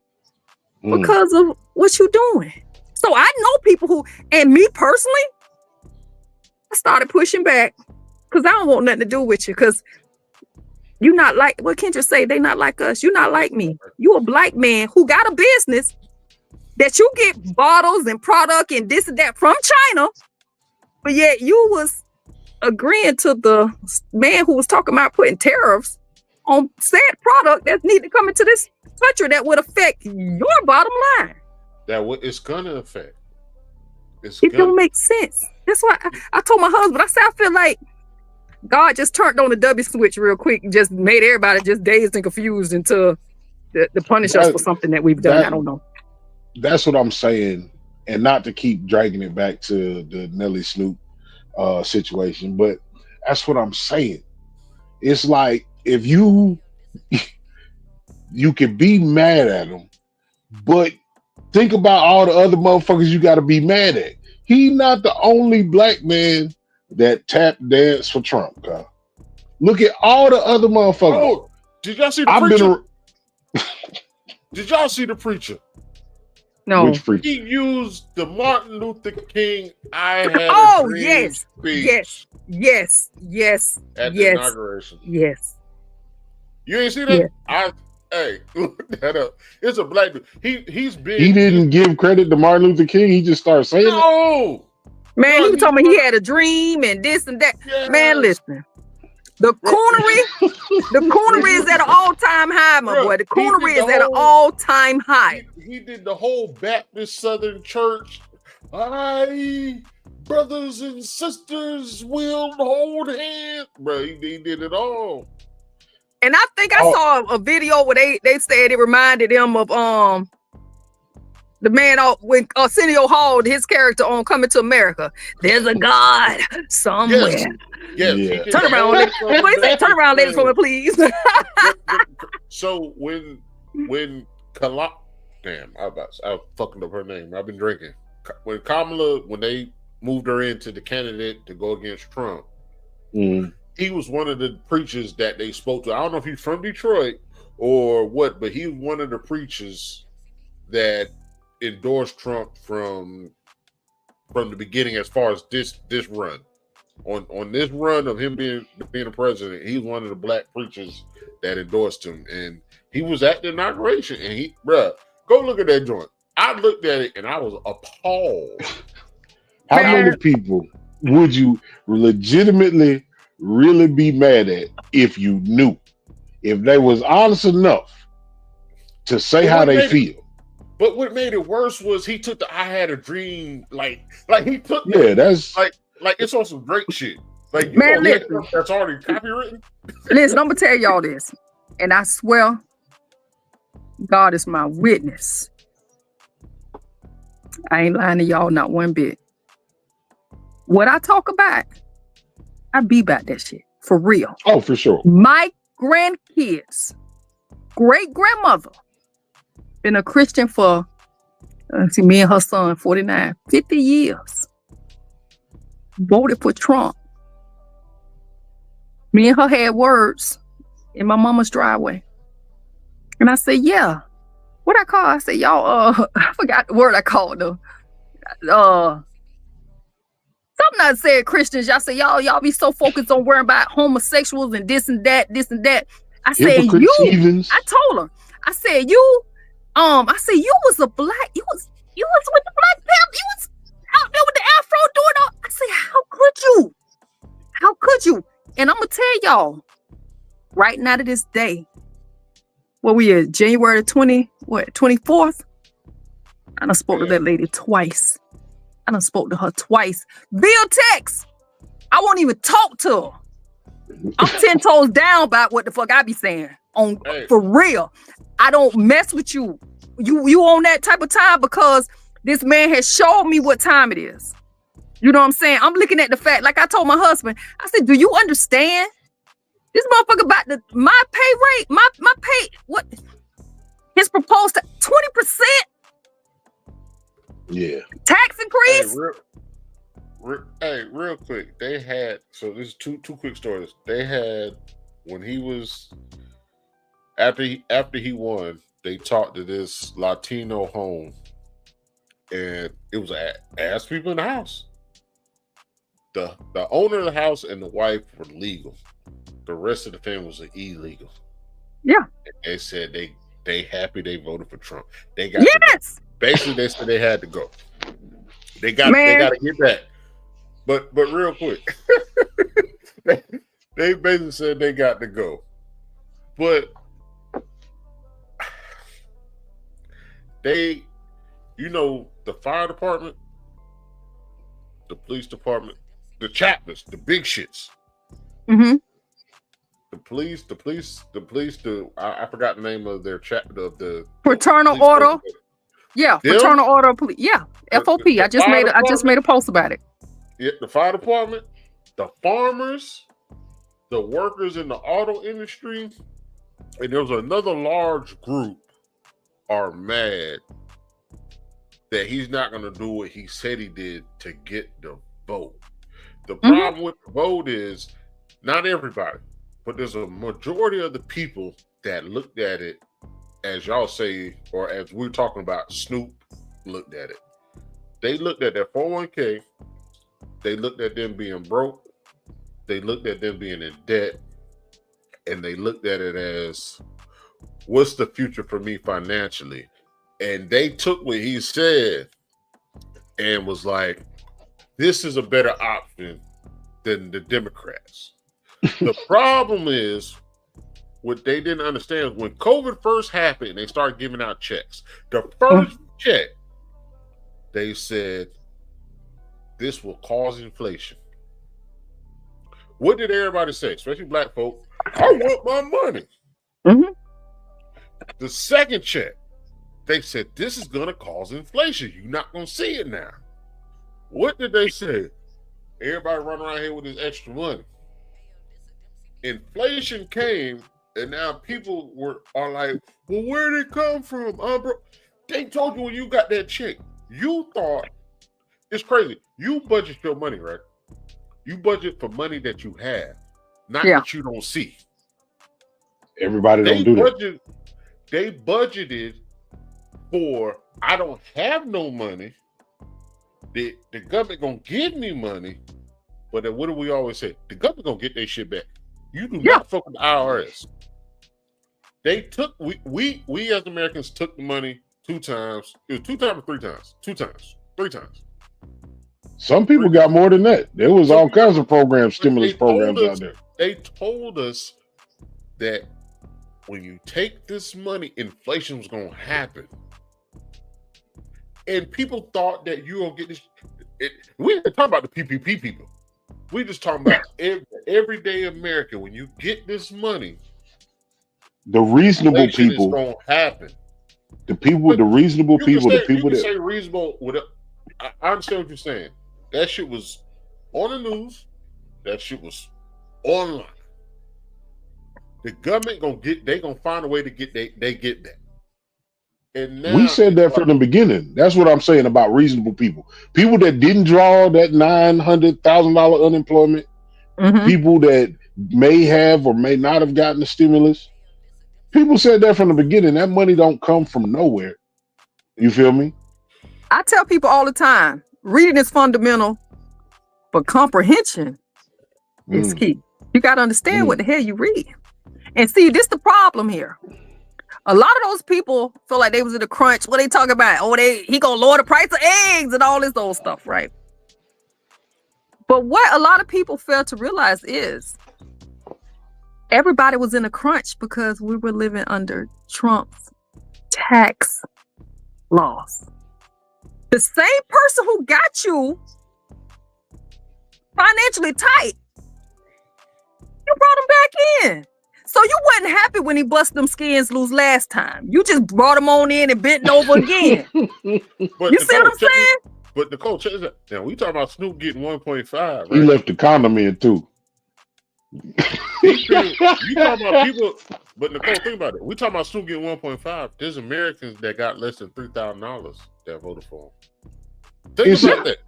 [SPEAKER 1] because of what you doing. So I know people who, and me personally, I started pushing back because I don't want nothing to do with you, because you not like, what Kendra say? They not like us. You not like me. You a black man who got a business that you get bottles and product and this and that from China, but yet you was agreeing to the man who was talking about putting tariffs on said product that need to come into this country that would affect your bottom line.
[SPEAKER 3] It's gonna affect.
[SPEAKER 1] Don't make sense. That's why I told my husband, I said, I feel like God just turned on the W switch real quick and just made everybody just dazed and confused until to punish us for something that we've done. I don't know.
[SPEAKER 2] That's what I'm saying. And not to keep dragging it back to the Nelly Snoop situation, but that's what I'm saying. It's like, if you can be mad at him, but think about all the other motherfuckers you got to be mad at. He not the only black man that tap dance for Trump, God. Look at all the other motherfuckers.
[SPEAKER 3] Oh, did y'all see the preacher? Did y'all see the preacher?
[SPEAKER 1] No.
[SPEAKER 2] Which preacher?
[SPEAKER 3] He used the Martin Luther King "I Had a Dream" speech.
[SPEAKER 1] Yes.
[SPEAKER 3] At the inauguration.
[SPEAKER 1] Yes.
[SPEAKER 3] You ain't see that?
[SPEAKER 1] Yeah.
[SPEAKER 3] Hey, look that up. It's a black dude. He
[SPEAKER 2] didn't give credit to Martin Luther King. He just started saying
[SPEAKER 3] it.
[SPEAKER 1] Man, he was talking about he had a dream and this and that. Yes. Man, listen. The coonery is at an all-time high, my boy. The coonery is at an all-time high.
[SPEAKER 3] He did the whole Baptist Southern Church. Brothers and sisters will hold hands. Bro, he did it all.
[SPEAKER 1] And I think I saw a video where they said it reminded them of the man when Arsenio Hall, his character on Coming to America. There's a God somewhere.
[SPEAKER 3] Yes.
[SPEAKER 2] Yeah.
[SPEAKER 1] Turn around, ladies. What is that? Turn around, ladies, for me, please.
[SPEAKER 3] So when damn, I fucking up her name. I've been drinking. When Kamala, when they moved her into the candidate to go against Trump, he was one of the preachers that they spoke to. I don't know if he's from Detroit or what, but he was one of the preachers that endorsed Trump from the beginning as far as this run. on this run of him being a president, he's one of the black preachers that endorsed him, and he was at the inauguration. And go look at that joint. I looked at it and I was appalled.
[SPEAKER 2] How many people would you legitimately really be mad at if you knew? If they was honest enough to say how they feel.
[SPEAKER 3] But what made it worse was he took the "I had a dream" like he took
[SPEAKER 2] that's
[SPEAKER 3] like it's on some Drake shit. Like
[SPEAKER 1] man, listen,
[SPEAKER 3] that's already copywritten.
[SPEAKER 1] Listen, I'm gonna tell y'all this, and I swear, God is my witness. I ain't lying to y'all not one bit. What I talk about, I be about that shit for real.
[SPEAKER 2] Oh, for sure.
[SPEAKER 1] My grandkids, great grandmother, been a Christian for, me and her son, 50 years. Voted for Trump. Me and her had words in my mama's driveway. And I said, yeah. What I call? I said, y'all, I forgot the word I called them. Something I said, Christians, y'all say, y'all be so focused on worrying about homosexuals and this and that. I said,
[SPEAKER 2] heathens.
[SPEAKER 1] I told her, I said, you was a black, you was with the Black Panther, you was out there with the afro doing all. I said, how could you? And I'm gonna tell y'all, right now to this day, what we are, January 24th, I done spoke to that lady twice. I done spoke to her twice. Via text. I won't even talk to her. I'm 10 toes down about what the fuck I be saying. For real. I don't mess with you. You on that type of time because this man has showed me what time it is. You know what I'm saying? I'm looking at the fact, like I told my husband, I said, do you understand? This motherfucker about my pay rate, my pay, what? His proposed 20%?
[SPEAKER 2] Yeah.
[SPEAKER 1] Tax increase?
[SPEAKER 3] Real quick. They had, so this is two quick stories. They had, when he was, after he won, they talked to this Latino home, and it was ask people in the house. The owner of the house and the wife were legal. The rest of the family was illegal.
[SPEAKER 1] Yeah.
[SPEAKER 3] And they said they happy they voted for Trump. They got basically they said they had to go. They got to get back. But real quick, they basically said they got to go. But the fire department, the police department, the chaplains, the big shits.
[SPEAKER 1] Mm-hmm.
[SPEAKER 3] The police, I forgot the name of their the
[SPEAKER 1] Fraternal Order. Yeah, Fraternal Order of Police. Yeah, FOP. I just made a post about it.
[SPEAKER 3] Yeah, the fire department, the farmers, the workers in the auto industry, and there was another large group are mad that he's not going to do what he said he did to get the vote. The problem with the vote is not everybody, but there's a majority of the people that looked at it, as y'all say, or as we're talking about, Snoop looked at it. They looked at their 401k. They looked at them being broke. They looked at them being in debt. And they looked at it as, what's the future for me financially? And they took what he said and was like, this is a better option than the Democrats. The problem is, what they didn't understand is when COVID first happened and they started giving out checks, the first check, they said, this will cause inflation. What did everybody say, especially black folk? I want my money.
[SPEAKER 1] Mm-hmm.
[SPEAKER 3] The second check, they said, this is going to cause inflation. You're not going to see it now. What did they say? Everybody running around here with this extra money. Inflation came, and now people are like, well, where did it come from? They told you when you got that check, you thought, it's crazy. You budget your money, right? You budget for money that you have, not that you don't see.
[SPEAKER 2] Everybody don't do that.
[SPEAKER 3] They budgeted for, I don't have no money. The government gonna give me money, But then what do we always say? The government gonna get their shit back. You do not fuck with the IRS. They took we as Americans took the money 2 times. It was 2 times or 3 times? 2 times, 3 times.
[SPEAKER 2] Some people got more than that. There was all kinds of programs, stimulus programs out there.
[SPEAKER 3] They told us that when you take this money, inflation was gonna happen. And people thought that you gonna get this. We didn't talk about the PPP people. We just talking about everyday American. When you get this money,
[SPEAKER 2] the reasonable people
[SPEAKER 3] is gonna happen.
[SPEAKER 2] The people, the reasonable people, the people that
[SPEAKER 3] say reasonable. I understand what you're saying. That shit was on the news. That shit was online. The government they gonna find a way to get they get that. And now
[SPEAKER 2] we said that from the beginning. That's what I'm saying about reasonable people. People that didn't draw that $900,000 unemployment. People that may have or may not have gotten the stimulus. People said that from the beginning. That money don't come from nowhere. You feel me?
[SPEAKER 1] I tell people all the time, reading is fundamental, but comprehension is key. You got to understand what the hell you read. And see, this is the problem here. A lot of those people feel like they was in a crunch. What they talking about? Oh, he gonna lower the price of eggs and all this old stuff, right? But what a lot of people fail to realize is everybody was in a crunch because we were living under Trump's tax laws. The same person who got you financially tight, you brought him back in. So you wasn't happy when he busted them skins loose last time. You just brought him on in and bent over again.
[SPEAKER 3] But
[SPEAKER 1] you see what I'm saying?
[SPEAKER 3] But Nicole, check this out. Now we talking about Snoop getting 1.5. Right?
[SPEAKER 2] He left the condom in too.
[SPEAKER 3] You talking about people? But Nicole, think about it. We talking about Snoop getting 1.5. There's Americans that got less than $3,000 that voted for him. Think about that.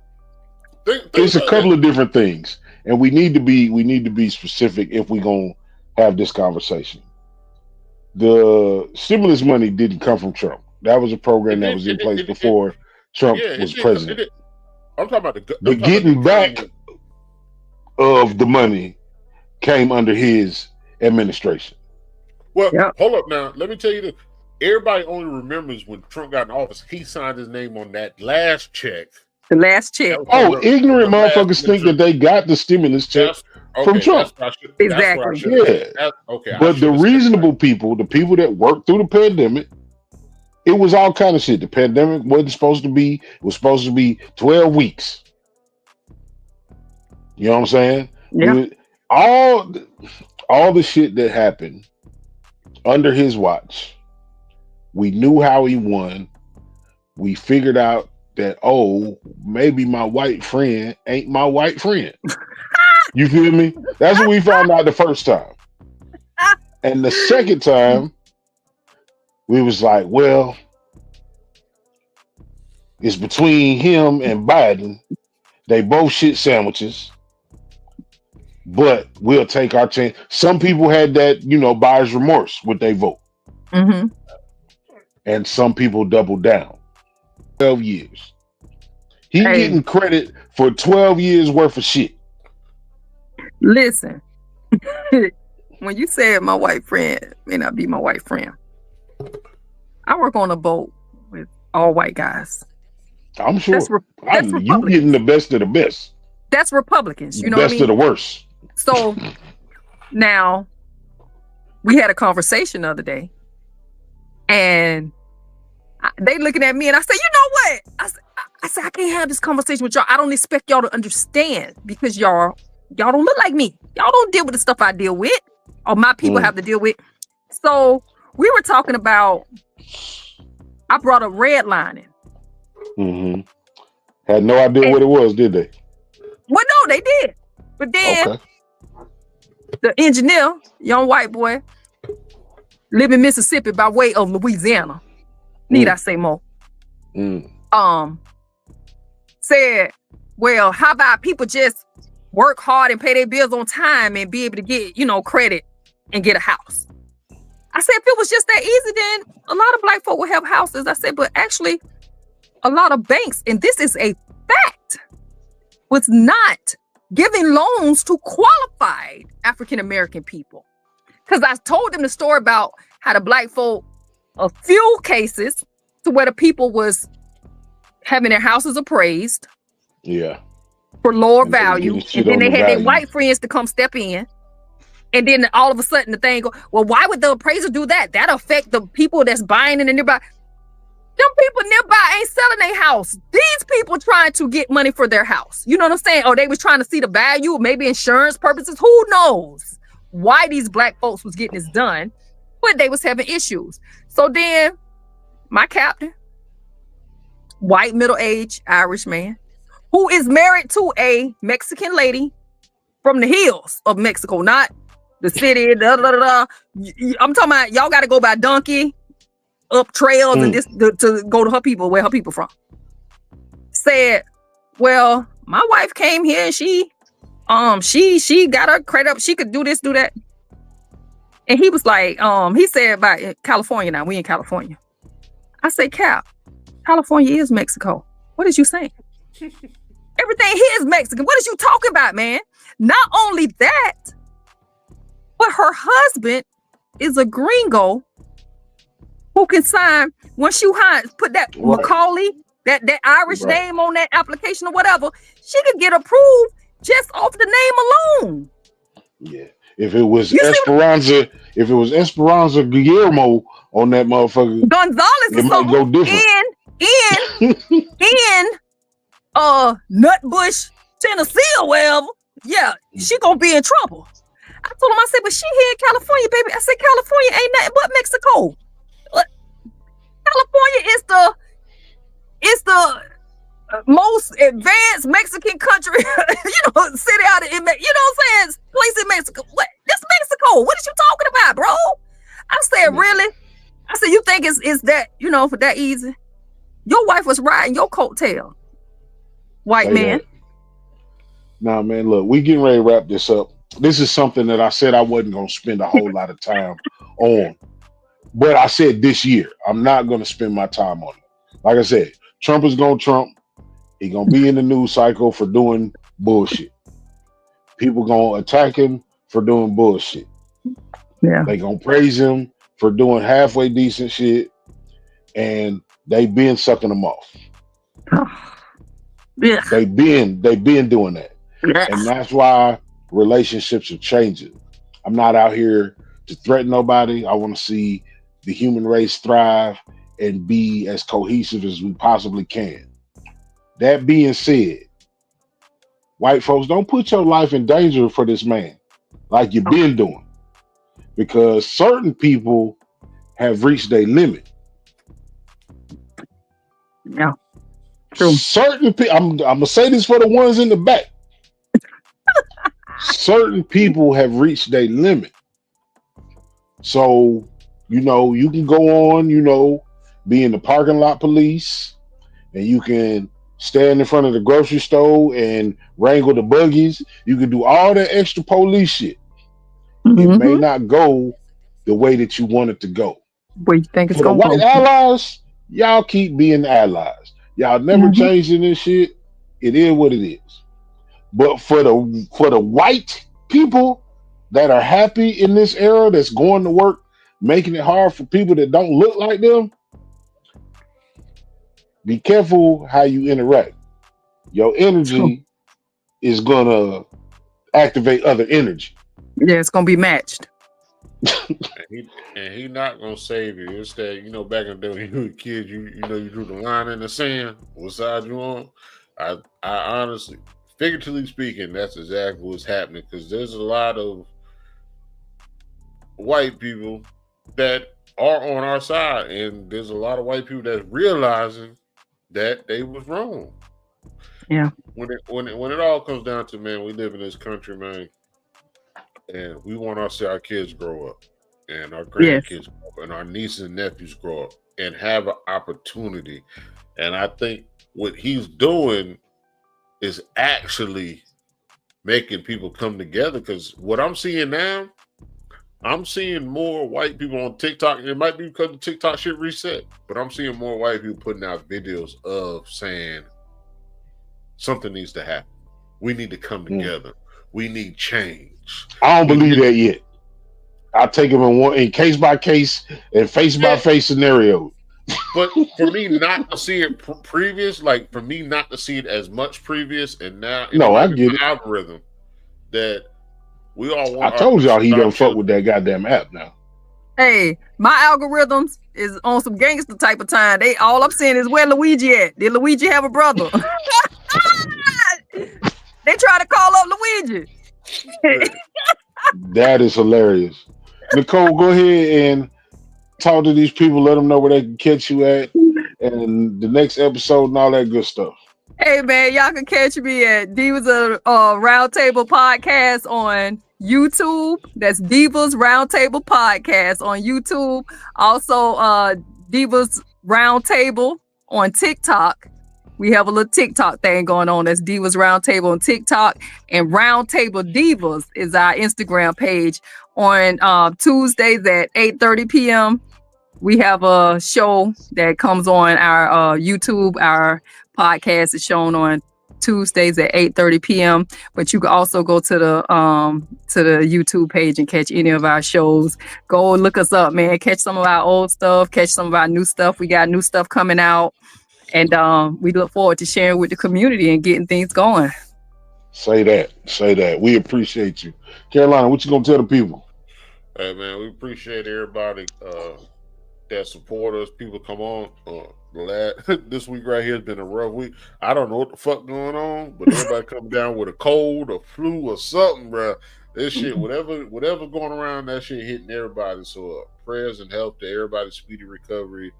[SPEAKER 2] It's a couple of different things, and we need to be specific if we're gonna have this conversation. The stimulus money didn't come from Trump. That was a program that was in place before Trump was president.
[SPEAKER 3] I'm talking about
[SPEAKER 2] the getting back of the money came under his administration.
[SPEAKER 3] Well, hold up now. Let me tell you this. Everybody only remembers when Trump got in office, he signed his name on that last check.
[SPEAKER 1] The last check.
[SPEAKER 2] Oh, ignorant motherfuckers think that they got the stimulus check from Trump.
[SPEAKER 1] Exactly.
[SPEAKER 2] But the reasonable people, the people that worked through the pandemic, it was all kind of shit. The pandemic wasn't supposed to be, it was supposed to be 12 weeks. You know what I'm saying?
[SPEAKER 1] Yeah.
[SPEAKER 2] All the shit that happened under his watch, we knew how he won. We figured out that, oh, maybe my white friend ain't my white friend. You feel me? That's what we found out the first time. And the second time, we was like, well, it's between him and Biden. They both shit sandwiches. But we'll take our chance. Some people had that, buyer's remorse with their vote.
[SPEAKER 1] Mm-hmm.
[SPEAKER 2] And some people doubled down. 12 years. He getting credit for 12 years worth of shit.
[SPEAKER 1] Listen, when you said my white friend may not be my white friend, I work on a boat with all white guys.
[SPEAKER 2] I'm sure.
[SPEAKER 1] That's
[SPEAKER 2] you getting the best of the best.
[SPEAKER 1] That's Republicans. You know
[SPEAKER 2] best
[SPEAKER 1] what I mean?
[SPEAKER 2] of the worst.
[SPEAKER 1] So now we had a conversation the other day, and they looking at me, and I said, you know what? I said, I can't have this conversation with y'all. I don't expect y'all to understand because y'all don't look like me. Y'all don't deal with the stuff I deal with or my people have to deal with. So we were talking about, I brought up redlining.
[SPEAKER 2] Mm-hmm. Had no idea what it was, did they?
[SPEAKER 1] Well, no, they did. But then the engineer, young white boy, live in Mississippi by way of Louisiana. Need I say more? Said, well, how about people just work hard and pay their bills on time and be able to get, credit and get a house? I said, if it was just that easy, then a lot of black folk would have houses. I said, but actually, a lot of banks, and this is a fact, was not giving loans to qualified African-American people. Because I told them the story about how the black folk, a few cases to where the people was having their houses appraised.
[SPEAKER 2] Yeah.
[SPEAKER 1] For lower value. And then they had their white friends to come step in. And then all of a sudden the thing go, well, why would the appraiser do that? That affect the people that's buying in the nearby. Them people nearby ain't selling their house. These people trying to get money for their house. You know what I'm saying? Or they was trying to see the value, maybe insurance purposes. Who knows why these black folks was getting this done, but they was having issues. So then my captain, white middle-aged Irish man, who is married to a Mexican lady from the hills of Mexico, not the city. I'm talking about y'all got to go by donkey, up trails, and this to go to her people, where her people from. Said, well, my wife came here and she got her credit up. She could do this, do that. And he was like, he said about California. Now we in California. I say, Cap, California is Mexico. What is you saying? Everything here is Mexican. What is you talking about, man? Not only that, but her husband is a gringo who can sign, once you put that Macaulay, that Irish name on that application or whatever, she could get approved just off the name alone.
[SPEAKER 2] Yeah. If it was Esperanza Guillermo on that motherfucker,
[SPEAKER 1] Gonzalez
[SPEAKER 2] it might go different.
[SPEAKER 1] In Nutbush, Tennessee or wherever, yeah, she gonna be in trouble. I told him, I said, but she here in California, baby. I said, California ain't nothing but Mexico. California is the most advanced Mexican country, city out of, you know what I'm saying? Place in Mexico. What? This Mexico. What is you talking about, bro? I said, really? I said, you think it's that, for that easy? Your wife was riding your coattail, white man.
[SPEAKER 2] Nah, man, look, we getting ready to wrap this up. This is something that I said I wasn't going to spend a whole lot of time on. But I said this year, I'm not going to spend my time on it. Like I said, Trump is going to Trump. He's going to be in the news cycle for doing bullshit. People going to attack him for doing bullshit.
[SPEAKER 1] Yeah.
[SPEAKER 2] They going to praise him for doing halfway decent shit. And they been sucking them off.
[SPEAKER 1] Yeah.
[SPEAKER 2] They been doing that. Yes. And that's why relationships are changing. I'm not out here to threaten nobody. I want to see the human race thrive and be as cohesive as we possibly can. That being said, white folks, don't put your life in danger for this man like you've been doing, because certain people have reached their limit.
[SPEAKER 1] Yeah, true.
[SPEAKER 2] Certain people, I'm gonna say this for the ones in the back. Certain people have reached their limit. So, you can go on, be in the parking lot police, and you can stand in front of the grocery store and wrangle the buggies. You can do all that extra police shit. Mm-hmm. It may not go the way that you want it to go.
[SPEAKER 1] Where you think it's
[SPEAKER 2] going? For the white allies, y'all keep being allies. Y'all never changing this shit. It is what it is. But for the white people that are happy in this era, that's going to work, making it hard for people that don't look like them, be careful how you interact. Your energy is gonna activate other energy.
[SPEAKER 1] Yeah, it's gonna be matched.
[SPEAKER 3] and he not gonna save you. It's that, back in the day when you were a kid, you drew the line in the sand. What side you on? I honestly, figuratively speaking, that's exactly what's happening, because there's a lot of white people that are on our side, and there's a lot of white people that's realizing that they was wrong.
[SPEAKER 1] Yeah.
[SPEAKER 3] When it all comes down to, man, we live in this country, man, and we want to see our kids grow up, and our grandkids grow up, and our nieces and nephews grow up and have an opportunity. And I think what he's doing is actually making people come together, because what I'm seeing now, I'm seeing more white people on TikTok. It might be because the TikTok shit reset, but I'm seeing more white people putting out videos of saying something needs to happen. We need to come together. We need change.
[SPEAKER 2] I don't believe that yet. I take them in case by case and face by face scenario.
[SPEAKER 3] But for me not to see it previous, like for me not to see it as much previous, and now
[SPEAKER 2] I get it.
[SPEAKER 3] Algorithm that we all want.
[SPEAKER 2] I told y'all he done fuck with that goddamn app now.
[SPEAKER 1] Hey, my algorithms is on some gangster type of time. All I'm saying is where Luigi at? Did Luigi have a brother? They try to call up Luigi.
[SPEAKER 2] That is hilarious. Nicole, go ahead and talk to these people. Let them know where they can catch you at, and the next episode and all that good stuff.
[SPEAKER 1] Hey man, y'all can catch me at Divas Roundtable Podcast on YouTube. That's Divas Roundtable Podcast on YouTube. Also, Divas Roundtable on TikTok. We have a little TikTok thing going on. That's Divas Roundtable on TikTok, and Roundtable Divas is our Instagram page. On Tuesdays at 8:30 p.m. we have a show that comes on our YouTube. Our podcast is shown on Tuesdays at 8:30 p.m. But you can also go to the YouTube page and catch any of our shows. Go look us up, man. Catch some of our old stuff. Catch some of our new stuff. We got new stuff coming out, and we look forward to sharing with the community and getting things going.
[SPEAKER 2] Say that. We appreciate you, Carolina. What you gonna tell the people?
[SPEAKER 3] Hey man, we appreciate everybody that support us. People come on. This week right here has been a rough week. I don't know what the fuck going on, but everybody coming down with a cold, a flu, or something, bro. This shit, whatever going around, that shit hitting everybody. So prayers and help to everybody's speedy recovery.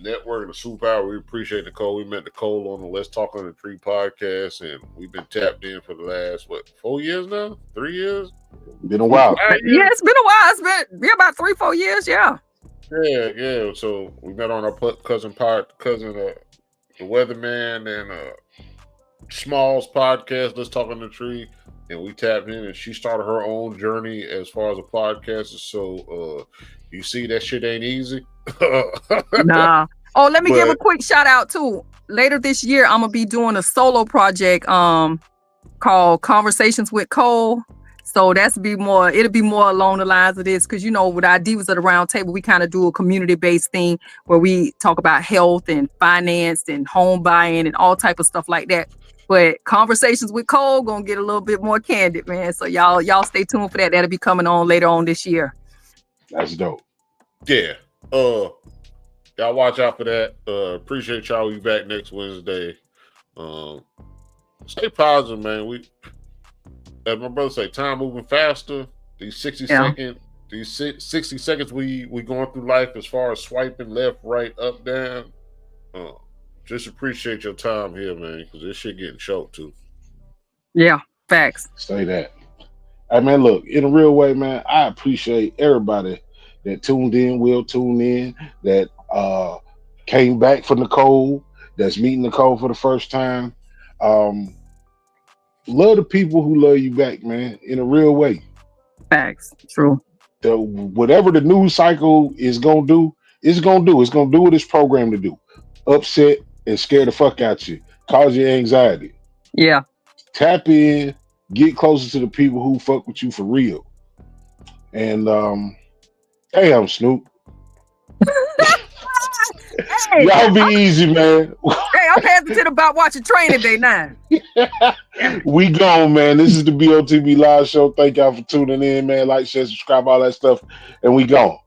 [SPEAKER 3] Network and the Superpower. We appreciate Nicole. We met Nicole on the Let's Talk on the Tree podcast, and we've been tapped in for the last 4 years now? 3 years?
[SPEAKER 2] Been a while.
[SPEAKER 1] Yeah, it's been a while. It's been about 3-4 years. Yeah.
[SPEAKER 3] Yeah. So we met on our cousin, the Weatherman and Smalls podcast. Let's Talk on the Tree, and we tapped in, and she started her own journey as far as a podcaster. So you see, that shit ain't easy.
[SPEAKER 1] Nah. Oh, let me give a quick shout out too. Later this year, I'm gonna be doing a solo project called Conversations with Cole. So it'll be more along the lines of this, because with our Divas at the Round Table, we kind of do a community-based thing where we talk about health and finance and home buying and all type of stuff like that. But Conversations with Cole gonna get a little bit more candid, man. So y'all stay tuned for that. That'll be coming on later on this year.
[SPEAKER 2] That's dope.
[SPEAKER 3] Yeah. Y'all watch out for that. Appreciate y'all. We back next Wednesday. Stay positive, man. We, as my brother say, time moving faster. These 60 seconds we going through life as far as swiping left, right, up, down. Just appreciate your time here, man, because this shit getting choked too.
[SPEAKER 1] Yeah, facts.
[SPEAKER 2] Say that. Hey man, look, in a real way, man, I appreciate everybody that tuned in, will tune in, that came back for Nicole, that's meeting Nicole for the first time. Love the people who love you back, man, in a real way.
[SPEAKER 1] Facts. True.
[SPEAKER 2] Whatever the news cycle is gonna do, it's gonna do what it's programmed to do. Upset and scare the fuck out you, cause you anxiety.
[SPEAKER 1] Yeah. Tap
[SPEAKER 2] in, get closer to the people who fuck with you for real. And hey, I'm Snoop.
[SPEAKER 1] Hey,
[SPEAKER 2] y'all be easy, man.
[SPEAKER 1] Hey, I'm hesitant about watching Training Day now.
[SPEAKER 2] We gone, man. This is the BOTB Live Show. Thank y'all for tuning in, man. Like, share, subscribe, all that stuff. And we gone.